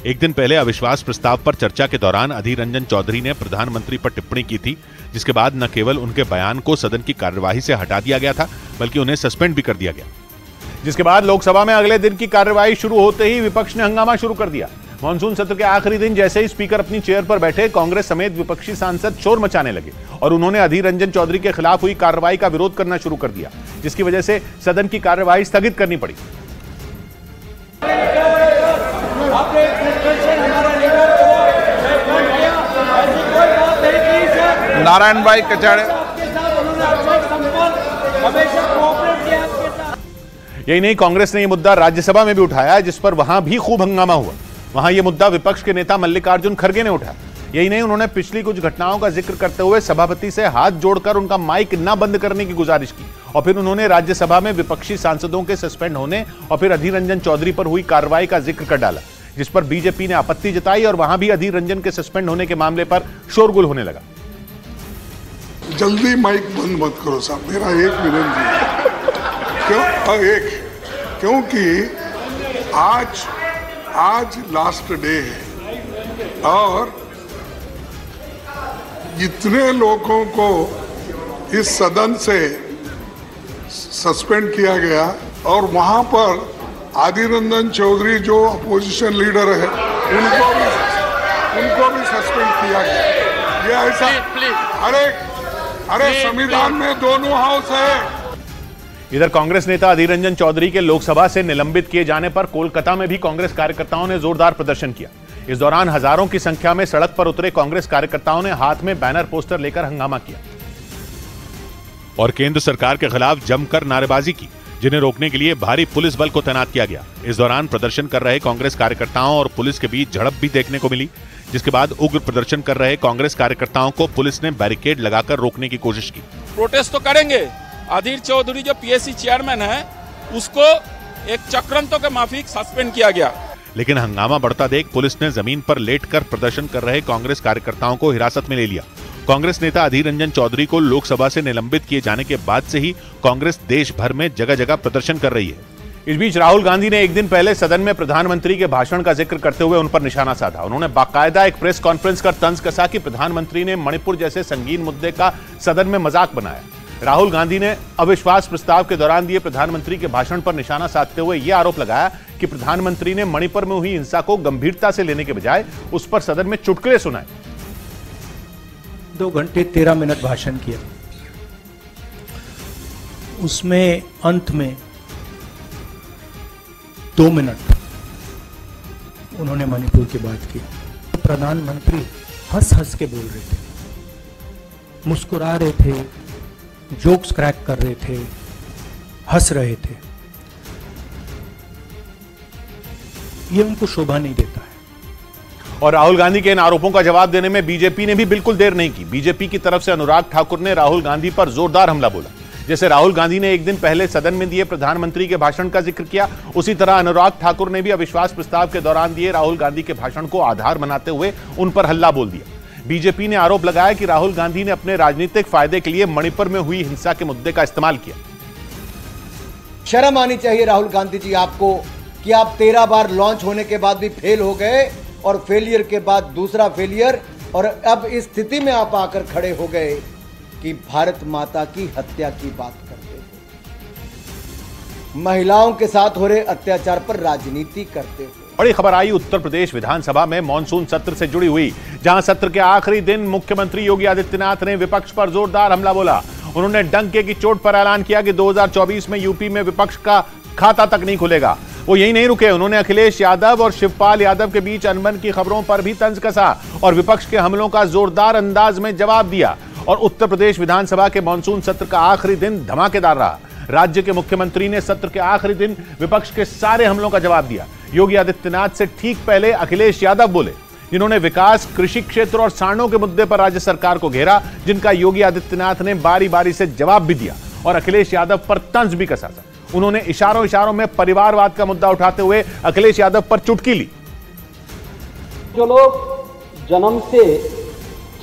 एक दिन पहले अविश्वास प्रस्ताव पर चर्चा के दौरान अधीर रंजन चौधरी ने प्रधानमंत्री पर टिप्पणी की थी, जिसके बाद न केवल उनके बयान को सदन की कार्यवाही से हटा दिया गया था बल्कि उन्हें सस्पेंड भी कर दिया गया। जिसके बाद लोकसभा में अगले दिन की कार्यवाही शुरू होते ही विपक्ष ने हंगामा शुरू कर दिया। मानसून सत्र के आखिरी दिन जैसे ही स्पीकर अपनी चेयर पर बैठे, कांग्रेस समेत विपक्षी सांसद शोर मचाने लगे और उन्होंने अधीर रंजन चौधरी के खिलाफ हुई कार्रवाई का विरोध करना शुरू कर दिया, जिसकी वजह से सदन की कार्यवाही स्थगित करनी पड़ी। नारायण भाई कचाड़े। यही नहीं, कांग्रेस ने यह मुद्दा राज्यसभा में भी उठाया, जिस पर वहां भी खूब हंगामा हुआ। वहां यह मुद्दा विपक्ष के नेता मल्लिकार्जुन खड़गे ने उठाया। यही नहीं, उन्होंने पिछली कुछ घटनाओं का जिक्र करते हुए सभापति से हाथ जोड़कर उनका माइक न बंद करने की गुजारिश की और फिर उन्होंने राज्यसभा में विपक्षी सांसदों के सस्पेंड होने और फिर अधीर रंजन चौधरी पर हुई कार्रवाई का जिक्र कर डाला, जिस पर बीजेपी ने आपत्ति जताई और वहां भी अधीर रंजन के सस्पेंड होने के मामले पर शोरगुल होने लगा। जल्दी माइक बंद मत करो साहब, मेरा एक विनती है। क्योंकि आज लास्ट डे है और इतने लोगों को इस सदन से सस्पेंड किया गया और वहां पर अधीर रंजन चौधरी जो अपोजिशन लीडर है दिया गया। ये ऐसा अरे संविधान में दोनों हाउस है। इधर कांग्रेस नेता अधीर रंजन चौधरी के लोकसभा से निलंबित किए जाने पर कोलकाता में भी कांग्रेस कार्यकर्ताओं ने जोरदार प्रदर्शन किया। इस दौरान हजारों की संख्या में सड़क पर उतरे कांग्रेस कार्यकर्ताओं ने हाथ में बैनर पोस्टर लेकर हंगामा किया और केंद्र सरकार के खिलाफ जमकर नारेबाजी की, जिन्हें रोकने के लिए भारी पुलिस बल को तैनात किया गया। इस दौरान प्रदर्शन कर रहे कांग्रेस कार्यकर्ताओं और पुलिस के बीच झड़प भी देखने को मिली, जिसके बाद उग्र प्रदर्शन कर रहे कांग्रेस कार्यकर्ताओं को पुलिस ने बैरिकेड लगाकर रोकने की कोशिश की। प्रोटेस्ट तो करेंगे। अधीर चौधरी जो पीएससी चेयरमैन है, उसको एक चक्रांतों के माफिक सस्पेंड किया गया। लेकिन हंगामा बढ़ता देख पुलिस ने जमीन पर लेटकर प्रदर्शन कर रहे कांग्रेस कार्यकर्ताओं को हिरासत में ले लिया। कांग्रेस नेता अधीर रंजन चौधरी को लोकसभा से निलंबित किए जाने के बाद से ही कांग्रेस देश भर में जगह जगह प्रदर्शन कर रही है। इस बीच राहुल गांधी ने एक दिन पहले सदन में प्रधानमंत्री के भाषण का जिक्र करते हुए उन पर निशाना साधा। उन्होंने बाकायदा एक प्रेस कॉन्फ्रेंस कर तंज कसा कि प्रधानमंत्री ने मणिपुर जैसे संगीन मुद्दे का सदन में मजाक बनाया। राहुल गांधी ने अविश्वास प्रस्ताव के दौरान दिए प्रधानमंत्री के भाषण पर निशाना साधते हुए यह आरोप लगाया कि प्रधानमंत्री ने मणिपुर में हुई हिंसा को गंभीरता से लेने के बजाय उस पर सदन में चुटकुले सुनाए। 2 घंटे 13 मिनट भाषण किया, उसमें अंत में 2 मिनट उन्होंने मणिपुर की बात की। प्रधानमंत्री हंस हंस के बोल रहे थे, मुस्कुरा रहे थे, जोक्स क्रैक कर रहे थे, हंस रहे थे। ये उनको शोभा नहीं देता है। और राहुल गांधी के इन आरोपों का जवाब देने में बीजेपी ने भी बिल्कुल देर नहीं की। बीजेपी की तरफ से अनुराग ठाकुर ने राहुल गांधी पर जोरदार हमला बोला। जैसे राहुल गांधी ने एक दिन पहले सदन में दिए प्रधानमंत्री के भाषण का जिक्र किया, उसी तरह अनुराग ठाकुर ने भी अविश्वास प्रस्ताव के दौरान दिए राहुल गांधी के भाषण को आधार बनाते हुए उन पर हल्ला बोल दिया। बीजेपी ने आरोप लगाया कि राहुल गांधी ने अपने राजनीतिक फायदे के लिए मणिपुर में हुई हिंसा के मुद्दे का इस्तेमाल किया। शर्म आनी चाहिए राहुल गांधी जी आपको कि आप 13 बार लॉन्च होने के बाद भी फेल हो गए और फेलियर के बाद दूसरा फेलियर, और अब इस स्थिति में आप आकर खड़े हो गए कि भारत माता की हत्या की बात करते हो, महिलाओं के साथ हो रहे अत्याचार पर राजनीति करते हो। बड़ी खबर आई उत्तर प्रदेश विधानसभा में मॉनसून सत्र से जुड़ी हुई, जहां सत्र के आखिरी दिन मुख्यमंत्री योगी आदित्यनाथ ने विपक्ष पर जोरदार हमला बोला। उन्होंने डंके की चोट पर ऐलान किया कि 2024 में यूपी में विपक्ष का खाता तक नहीं खुलेगा। वो यही नहीं रुके, उन्होंने अखिलेश यादव और शिवपाल यादव के बीच अनबन की खबरों पर भी तंज कसा और विपक्ष के हमलों का जोरदार अंदाज में जवाब दिया। और उत्तर प्रदेश विधानसभा के मॉनसून सत्र का आखिरी दिन धमाकेदार रहा। राज्य के मुख्यमंत्री ने सत्र के आखिरी दिन विपक्ष के सारे हमलों का जवाब दिया। योगी आदित्यनाथ से ठीक पहले अखिलेश यादव बोले, जिन्होंने विकास, कृषि क्षेत्र और सांडों के मुद्दे पर राज्य सरकार को घेरा, जिनका योगी आदित्यनाथ ने बारी बारी से जवाब भी दिया और अखिलेश यादव पर तंज भी कसा था। उन्होंने इशारों में परिवारवाद का मुद्दा उठाते हुए अखिलेश यादव पर चुटकी ली। जो लोग जन्म से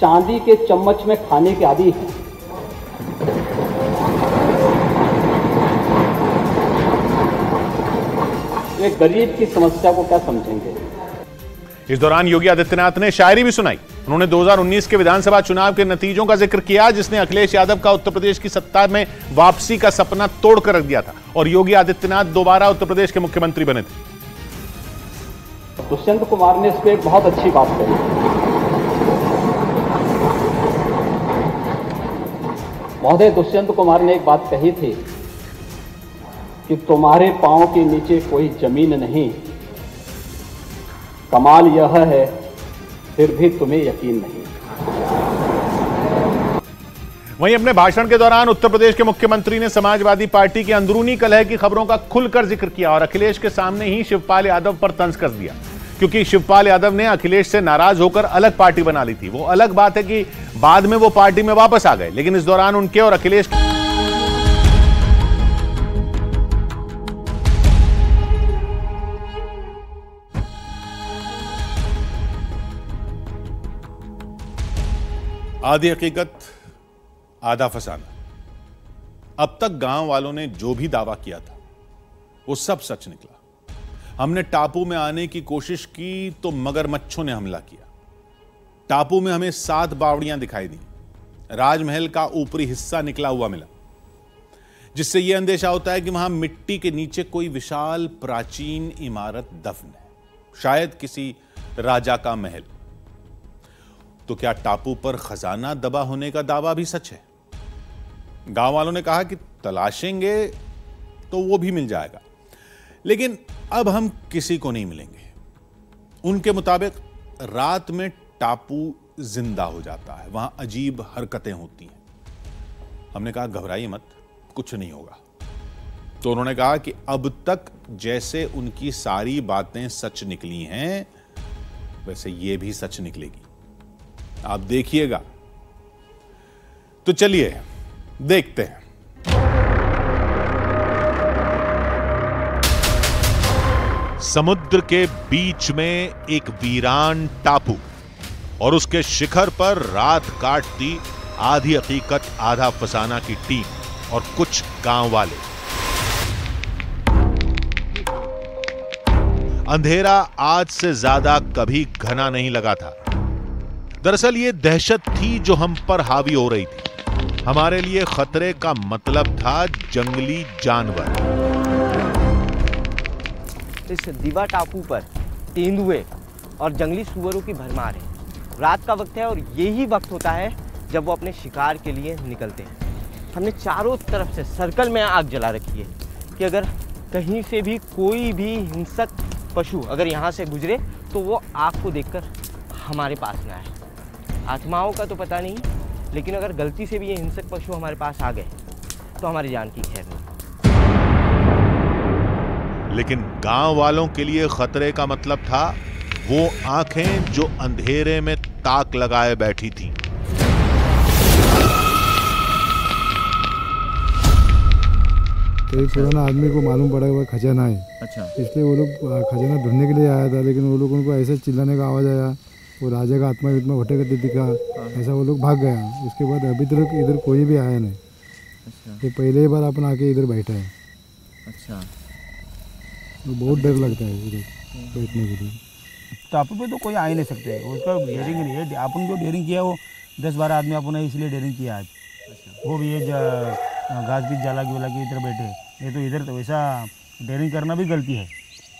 चांदी के चम्मच में खाने के आदी हैं, वे गरीब की समस्या को क्या समझेंगे। इस दौरान योगी आदित्यनाथ ने शायरी भी सुनाई। उन्होंने 2019 के विधानसभा चुनाव के नतीजों का जिक्र किया, जिसने अखिलेश यादव का उत्तर प्रदेश की सत्ता में वापसी का सपना तोड़कर रख दिया था और योगी आदित्यनाथ दोबारा उत्तर प्रदेश के मुख्यमंत्री बने थे। दुष्यंत कुमार ने इसमें एक बहुत अच्छी बात कही। महोदय, दुष्यंत कुमार ने एक बात कही थी कि तुम्हारे पांव के नीचे कोई जमीन नहीं, कमाल यह है फिर भी तुम्हें यकीन नहीं। वहीं अपने भाषण के दौरान उत्तर प्रदेश के मुख्यमंत्री ने समाजवादी पार्टी की अंदरूनी कलह की खबरों का खुलकर जिक्र किया और अखिलेश के सामने ही शिवपाल यादव पर तंज कस दिया, क्योंकि शिवपाल यादव ने अखिलेश से नाराज होकर अलग पार्टी बना ली थी। वो अलग बात है कि बाद में वो पार्टी में वापस आ गए, लेकिन इस दौरान उनके और अखिलेश आधी हकीकत आधा फसाना। अब तक गांव वालों ने जो भी दावा किया था वो सब सच निकला। हमने टापू में आने की कोशिश की तो मगरमच्छों ने हमला किया। टापू में हमें 7 बावड़ियां दिखाई दी। राजमहल का ऊपरी हिस्सा निकला हुआ मिला, जिससे यह अंदेशा होता है कि वहां मिट्टी के नीचे कोई विशाल प्राचीन इमारत दफन है, शायद किसी राजा का महल। तो क्या टापू पर खजाना दबा होने का दावा भी सच है? गांव वालों ने कहा कि तलाशेंगे तो वो भी मिल जाएगा, लेकिन अब हम किसी को नहीं मिलेंगे। उनके मुताबिक रात में टापू जिंदा हो जाता है, वहां अजीब हरकतें होती हैं। हमने कहा घबराइए मत, कुछ नहीं होगा। तो उन्होंने कहा कि अब तक जैसे उनकी सारी बातें सच निकली हैं, वैसे ये भी सच निकलेगी, आप देखिएगा। तो चलिए देखते हैं। समुद्र के बीच में एक वीरान टापू और उसके शिखर पर रात काटती आधी हकीकत आधा फसाना की टीम और कुछ गांव वाले। अंधेरा आज से ज्यादा कभी घना नहीं लगा था। दरअसल ये दहशत थी जो हम पर हावी हो रही थी। हमारे लिए खतरे का मतलब था जंगली जानवर। इस दिवा टापू पर तेंदुए और जंगली सुअरों की भरमार है। रात का वक्त है और यही वक्त होता है जब वो अपने शिकार के लिए निकलते हैं। हमने चारों तरफ से सर्कल में आग जला रखी है कि अगर कहीं से भी कोई भी हिंसक पशु अगर यहाँ से गुजरे तो वो आग को देखकर हमारे पास ना आए। आत्माओं का तो पता नहीं, लेकिन अगर गलती से भी ये हिंसक पशु हमारे पास आ गए तो हमारी जान की खैर नहीं। लेकिन गांव वालों के लिए खतरे का मतलब था वो आंखें जो अंधेरे में ताक लगाए बैठी थीं। तो एक पुराना आदमी को मालूम पड़ा हुआ खजाना है। अच्छा। इसलिए वो लोग खजाना ढूंढने के लिए आया था, लेकिन वो लोग उनको ऐसे चिल्लाने का आवाज़ आया, वो राजा का आत्मा इतना भटक करते दिखा, ऐसा वो लोग भाग गया। उसके बाद अभी तक इधर कोई भी आया नहीं। अच्छा। ये पहले ही बार अपन आके इधर बैठा है। अच्छा। तो बहुत डर लगता है इधर बैठने के लिए। टापू पे तो कोई आ ही नहीं सकते, उसका डेयरिंग नहीं है। अपन जो डेयरिंग किया वो 10-12 आदमी अपन ने इसलिए डेयरिंग किया आज। वो भी ये घास बीज जाला के इधर बैठे, ये तो इधर तो वैसा डेयरिंग करना भी गलती है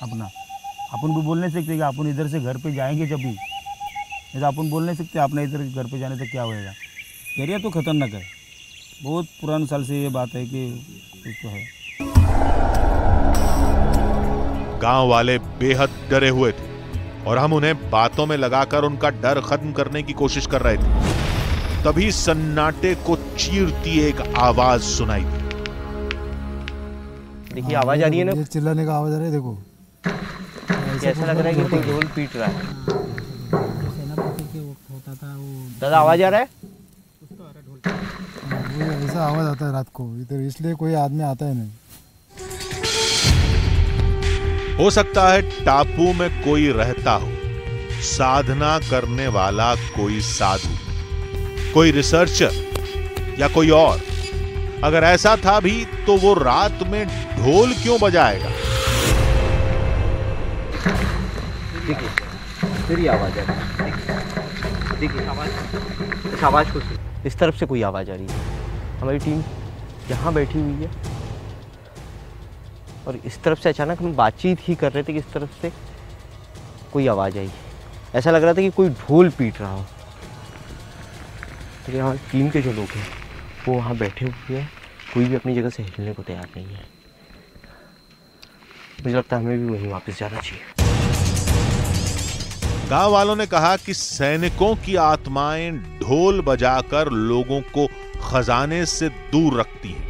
अपना। अपन भी बोल नहीं सकते कि अपन इधर से घर पे जाएंगे जब भी, ऐसा अपन बोल नहीं सकते आपने इधर घर पे जाने से क्या होएगा। एरिया तो खतरनाक है, बहुत पुराने साल से ये बात है कि कुछ तो है। गांव वाले बेहद डरे हुए थे और हम उन्हें बातों में लगाकर उनका डर खत्म करने की कोशिश कर रहे थे। तभी सन्नाटे को चीरती एक आवाज सुनाई दी। देखिए आवाज आ रही है ना, चिल्लाने का आवाज आ रहा है। देखो कैसा लग रहा है कि कोई ढोल पीट रहा है। दादा आवाज आ रहा है? ऐसा आवाज आता है रात को इधर, इसलिए कोई आदमी आता है नहीं। हो सकता है टापू में कोई रहता हो, साधना करने वाला कोई साधु, कोई रिसर्चर या कोई और। अगर ऐसा था भी तो वो रात में ढोल क्यों बजाएगा? देखिए फिर ये आवाज आ रही है। देखिए इस आवाज को इस तरफ से कोई आवाज आ रही है। हमारी टीम यहाँ बैठी हुई है और इस तरफ से अचानक हम बातचीत ही कर रहे थे कि इस तरफ से कोई आवाज़ आई। ऐसा लग रहा था कि कोई ढोल पीट रहा हो। लेकिन हमारी टीम के जो लोग हैं वो वहाँ बैठे हुए हैं, कोई भी अपनी जगह से हिलने को तैयार नहीं है। मुझे लगता है हमें भी वहीं वापस जाना चाहिए। गांव वालों ने कहा कि सैनिकों की आत्माएं ढोल बजाकर लोगों को खजाने से दूर रखती हैं।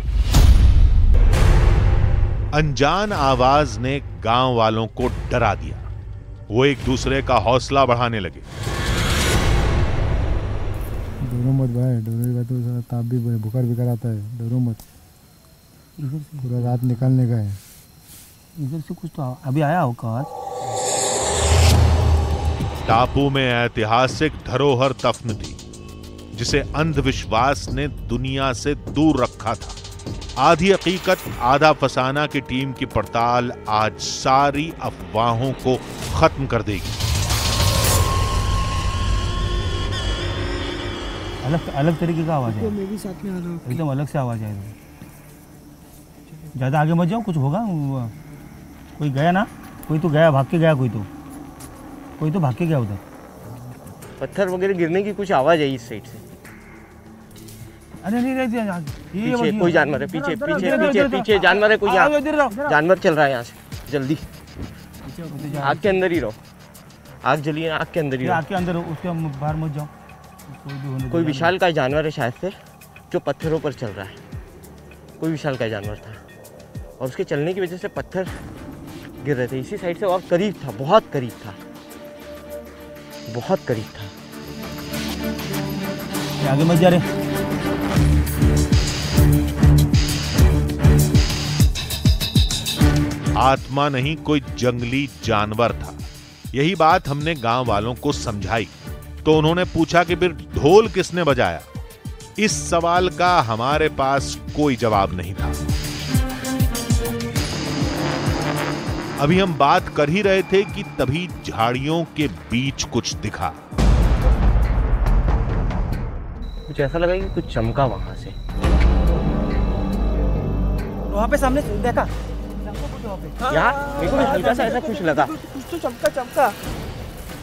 अनजान आवाज ने गांव वालों को डरा दिया। वो एक दूसरे का हौसला बढ़ाने लगे। डरो मत भाई, डरोगा तो ताप भी बुखार बिकार आता है, डरो मत। पूरा रात निकालने का है। इधर से कुछ तो अभी आया होगा। टापू में ऐतिहासिक धरोहर दफन थी जिसे अंधविश्वास ने दुनिया से दूर रखा था। आधी हकीकत आधा फसाना की टीम की पड़ताल आज सारी अफवाहों को खत्म कर देगी। अलग तरीके का आवाज है, मैं भी साथ में आ रहा हूं। एकदम अलग से आवाज है। ज्यादा आगे मत जाओ, कुछ होगा। कोई गया ना, कोई तो गया, भाग के गया, कोई तो भाग के गया उधर। पत्थर वगैरह गिरने की कुछ आवाज़ है इस साइड से। अरे नहीं पीछे कोई जानवर है, पीछे पीछे पीछे पीछे जानवर है कोई, यहाँ जानवर चल रहा है यहाँ से। जल्दी आग के अंदर ही रहो, आग जली है, आग के अंदर ही रहो। आग के अंदर उसके बाहर मत जाओ। कोई विशाल का जानवर है शायद से जो पत्थरों पर चल रहा है। कोई विशाल का जानवर था और उसके चलने की वजह से पत्थर गिर रहे थे इसी साइड से, और करीब था, बहुत करीब था, बहुत करीब था। आगे मत जा रहे। आत्मा नहीं, कोई जंगली जानवर था। यही बात हमने गांव वालों को समझाई तो उन्होंने पूछा कि फिर ढोल किसने बजाया। इस सवाल का हमारे पास कोई जवाब नहीं था। अभी हम बात कर ही रहे थे कि तभी झाड़ियों के बीच कुछ दिखा। कुछ ऐसा लगा कि कुछ चमका वहां से। वहां पे सामने देखा यहाँ मेरे को भी हल्का सा ऐसा कुछ लगा, कुछ तो चमका।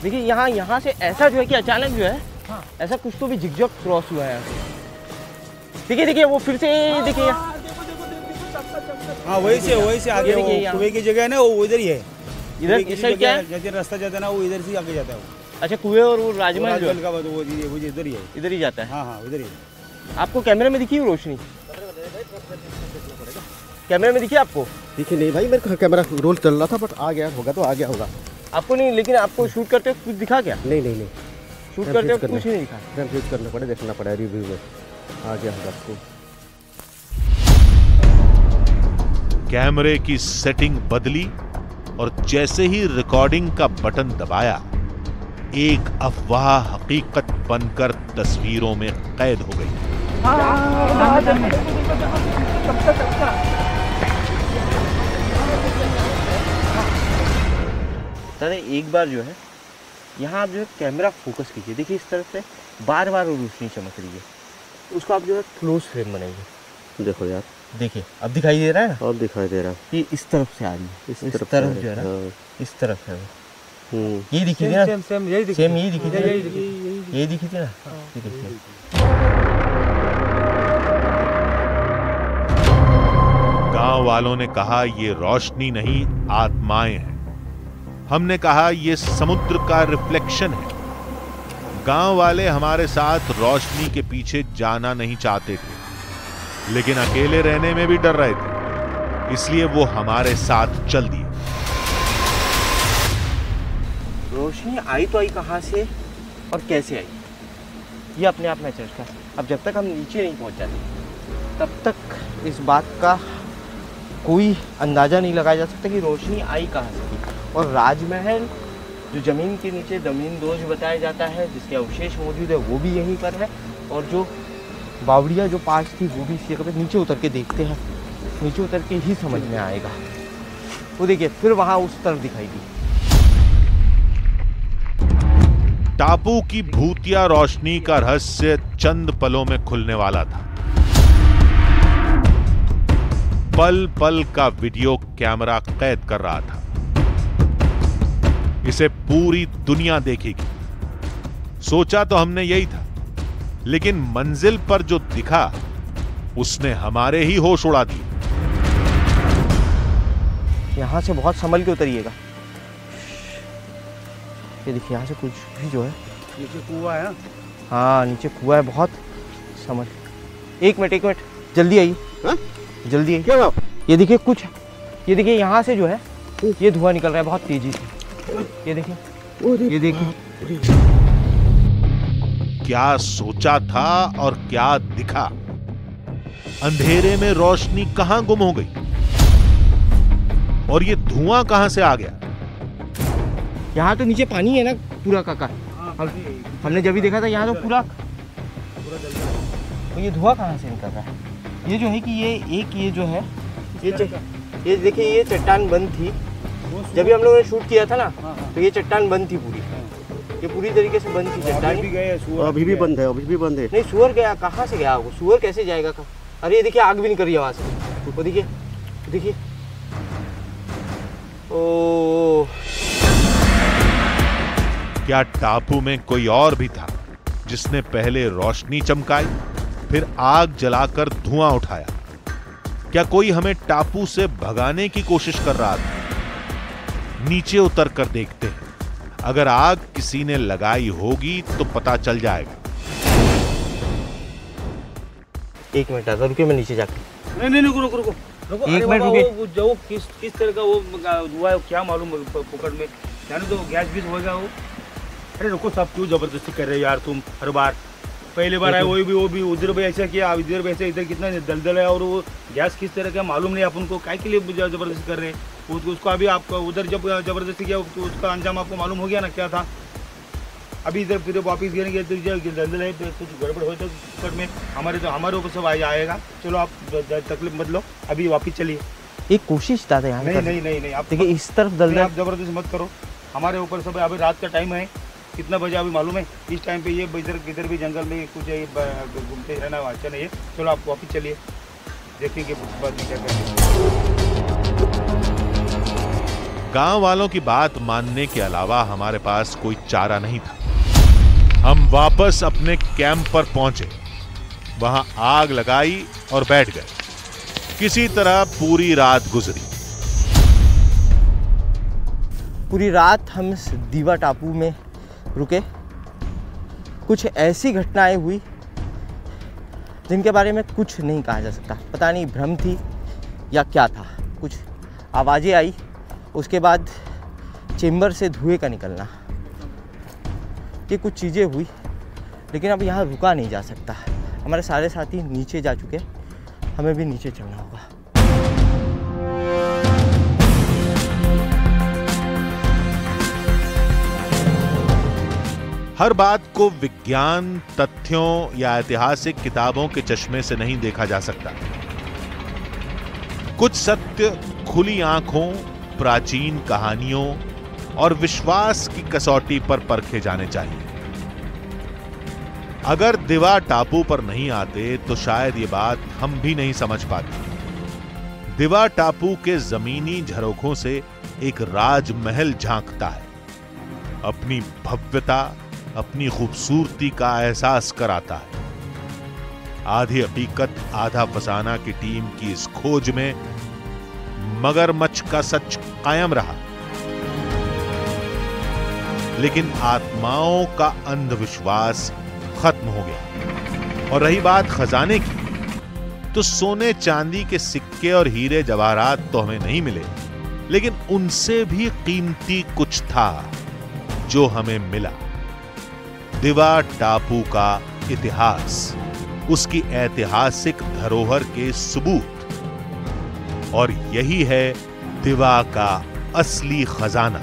देखिए यहाँ से ऐसा जो है कि अचानक जो है ऐसा कुछ तो भी झिकझक क्रॉस हुआ है। देखिए वो फिर से देखिए, हाँ वही से आगे कुएं की जगह है ना, वो इधर ही है। इधर इस साइड क्या है? जैसे रास्ता जाता है ना, वो इधर से आगे जाता है वो। अच्छा, कुएं और वो राजमहल जो है वो इधर ही है, इधर ही जाता है। हाँ उधर ही है। आपको कैमरे में दिखी रोशनी? कैमरे में दिखी आपको? दिखी नहीं भाई, मेरे कैमरा रोल चल रहा था, बट आ गया होगा तो आ गया होगा। आपको नहीं, लेकिन आपको शूट करते हुए कुछ दिखा क्या? नहीं शूट करते हुए कुछ नहीं दिखा। कंफ्यूज करना पड़े, देखना पड़ा रिव्यू में, आ गया होगा आपको। कैमरे की सेटिंग बदली और जैसे ही रिकॉर्डिंग का बटन दबाया, एक अफवाह हकीकत बनकर तस्वीरों में कैद हो गई। दादा एक बार जो है यहाँ आप जो है कैमरा फोकस कीजिए, देखिए इस तरफ से बार बार रोशनी चमक रही है, उसको आप जो है क्लोज फ्रेम बनाइए। देखो यार, देखिए अब दिखाई दे रहा है ना? अब दिखाई दे रहा है। ये इस तरफ से आ रही है, इस तरफ जो है ना, इस तरफ है वो। ये दिखी थी ना? सेम यही दिखी थी, यही दिखी थी ना? ये देखिए गांव वालों ने कहा ये रोशनी नहीं, आत्माएं हैं। हमने कहा ये समुद्र का रिफ्लेक्शन है। गांव वाले हमारे साथ रोशनी के पीछे जाना नहीं चाहते थे, लेकिन अकेले रहने में भी डर रहे थे, इसलिए वो हमारे साथ चल दिए। रोशनी आई तो आई कहां से और कैसे आई, ये अपने आप में चर्चा। अब जब तक हम नीचे नहीं पहुंच जाते तब तक इस बात का कोई अंदाजा नहीं लगाया जा सकता कि रोशनी आई कहां से थी। और राजमहल जो ज़मीन के नीचे ज़मीन दोज बताया जाता है, जिसके अवशेष मौजूद है, वो भी यहीं पर है। और जो बावड़िया जो पास थी वो भी इसी जगह पे। नीचे उतर के देखते हैं, नीचे उतर के ही समझ में आएगा। वो देखिए फिर वहाँ उस तरफ दिखाई दी। टापू की भूतिया रोशनी का रहस्य चंद पलों में खुलने वाला था। पल पल का वीडियो कैमरा कैद कर रहा था। इसे पूरी दुनिया देखेगी, सोचा तो हमने यही था, लेकिन मंजिल पर जो दिखा उसने हमारे ही होश उड़ा दिए। यहां से बहुत संभल के उतरिएगा। ये देखिए यहाँ से कुछ भी जो है, नीचे कुआं है। हाँ नीचे कुआं है, बहुत समझ। एक मिनट जल्दी आइए, जल्दी आइए। क्या ये देखिए कुछ, ये देखिए यहाँ से जो है ये धुआं निकल रहा है बहुत तेजी से। ये देखिए, ये देखिए। क्या सोचा था और क्या दिखा? अंधेरे में रोशनी कहां गुम हो गई और ये धुआं कहां से आ गया? यहाँ तो नीचे पानी है ना पूरा काका। हमने जब भी देखा था यहाँ तो पूरा, तो ये धुआं कहाँ से निकल रहा है? ये जो है कि ये जो है ये देखिए, ये चट्टान बंद थी जब भी हम लोगों ने शूट किया था ना, तो ये चट्टान बंद थी पूरी, ये पूरी तरीके से बंद थी चट्टान। अभी भी बंद है, अभी भी बंद है। नहीं सुअर गया, कहाँ से गया वो? सुअर कैसे जाएगा? अरे ये देखिए आग भी निकल रही है वहाँ से, वो देखिए देखिए। ओ क्या टापू में कोई और भी था जिसने पहले रोशनी चमकाई, फिर आग जलाकर धुआं उठाया? क्या कोई हमें टापू से भगाने की कोशिश कर रहा था? नीचे उतर कर देखते हैं। अगर आग किसी ने लगाई होगी तो पता चल जाएगा। एक मिनट आजा, रुकिए, मैं नीचे जाकर। नहीं रुको रुको रुको रुको। एक मिनट रुकिए। वो जो किस तरह का वो हुआ है क्या मालूम पकड़ में, जाने तो गैस बीस होगा वो। अरे रुको साहब, क्यों जबरदस्ती कर रहे हो यार तुम? हर बार पहले बार आए वो भी उधर भी ऐसा किया, इधर भी ऐसा, इधर कितना दलदल है, और वो गैस किस तरह का मालूम नहीं अपन को, काय के लिए जबरदस्ती कर रहे हैं? उसको अभी आप उधर जब जबरदस्ती किया तो उसका अंजाम आपको मालूम हो गया ना क्या था। अभी इधर फिर वापिस गिरेंगे तो दलदल है, कुछ गड़बड़ हो तो पकड़ में हमारे ऊपर सब आएगा। चलो आप तकलीफ मत लो, अभी वापिस चलिए। एक कोशिश था यहाँ। नहीं आप देखिए इस तरफ दलदल, आप जबरदस्ती मत करो, हमारे ऊपर सब। अभी रात का टाइम है, कितना बजे अभी मालूम है? इस टाइम पे ये इधर भी जंगल में कुछ घूमते रहना अच्छा नहीं है। चलो आप वापिस चलिए, देखेंगे बाद में क्या करेंगे। गांव वालों की बात मानने के अलावा हमारे पास कोई चारा नहीं था। हम वापस अपने कैंप पर पहुंचे, वहां आग लगाई और बैठ गए। किसी तरह पूरी रात गुजरी। पूरी रात हम इस दीवा टापू में रुके। कुछ ऐसी घटनाएं हुई जिनके बारे में कुछ नहीं कहा जा सकता। पता नहीं भ्रम थी या क्या था। कुछ आवाज़ें आई, उसके बाद चेंबर से धुएं का निकलना, ये कुछ चीज़ें हुई। लेकिन अब यहाँ रुका नहीं जा सकता। हमारे सारे साथी नीचे जा चुके, हमें भी नीचे चलना होगा। हर बात को विज्ञान, तथ्यों या ऐतिहासिक किताबों के चश्मे से नहीं देखा जा सकता। कुछ सत्य खुली आंखों, प्राचीन कहानियों और विश्वास की कसौटी पर परखे जाने चाहिए। अगर दिवा टापू पर नहीं आते तो शायद ये बात हम भी नहीं समझ पाते। दिवा टापू के जमीनी झरोखों से एक राजमहल झांकता है, अपनी भव्यता, अपनी खूबसूरती का एहसास कराता है। आधी हकीकत आधा फसाना की टीम की इस खोज में मगरमच्छ का सच कायम रहा, लेकिन आत्माओं का अंधविश्वास खत्म हो गया। और रही बात खजाने की, तो सोने चांदी के सिक्के और हीरे जवाहरात तो हमें नहीं मिले, लेकिन उनसे भी कीमती कुछ था जो हमें मिला। दिवा टापू का इतिहास, उसकी ऐतिहासिक धरोहर के सबूत, और यही है दिवा का असली खजाना।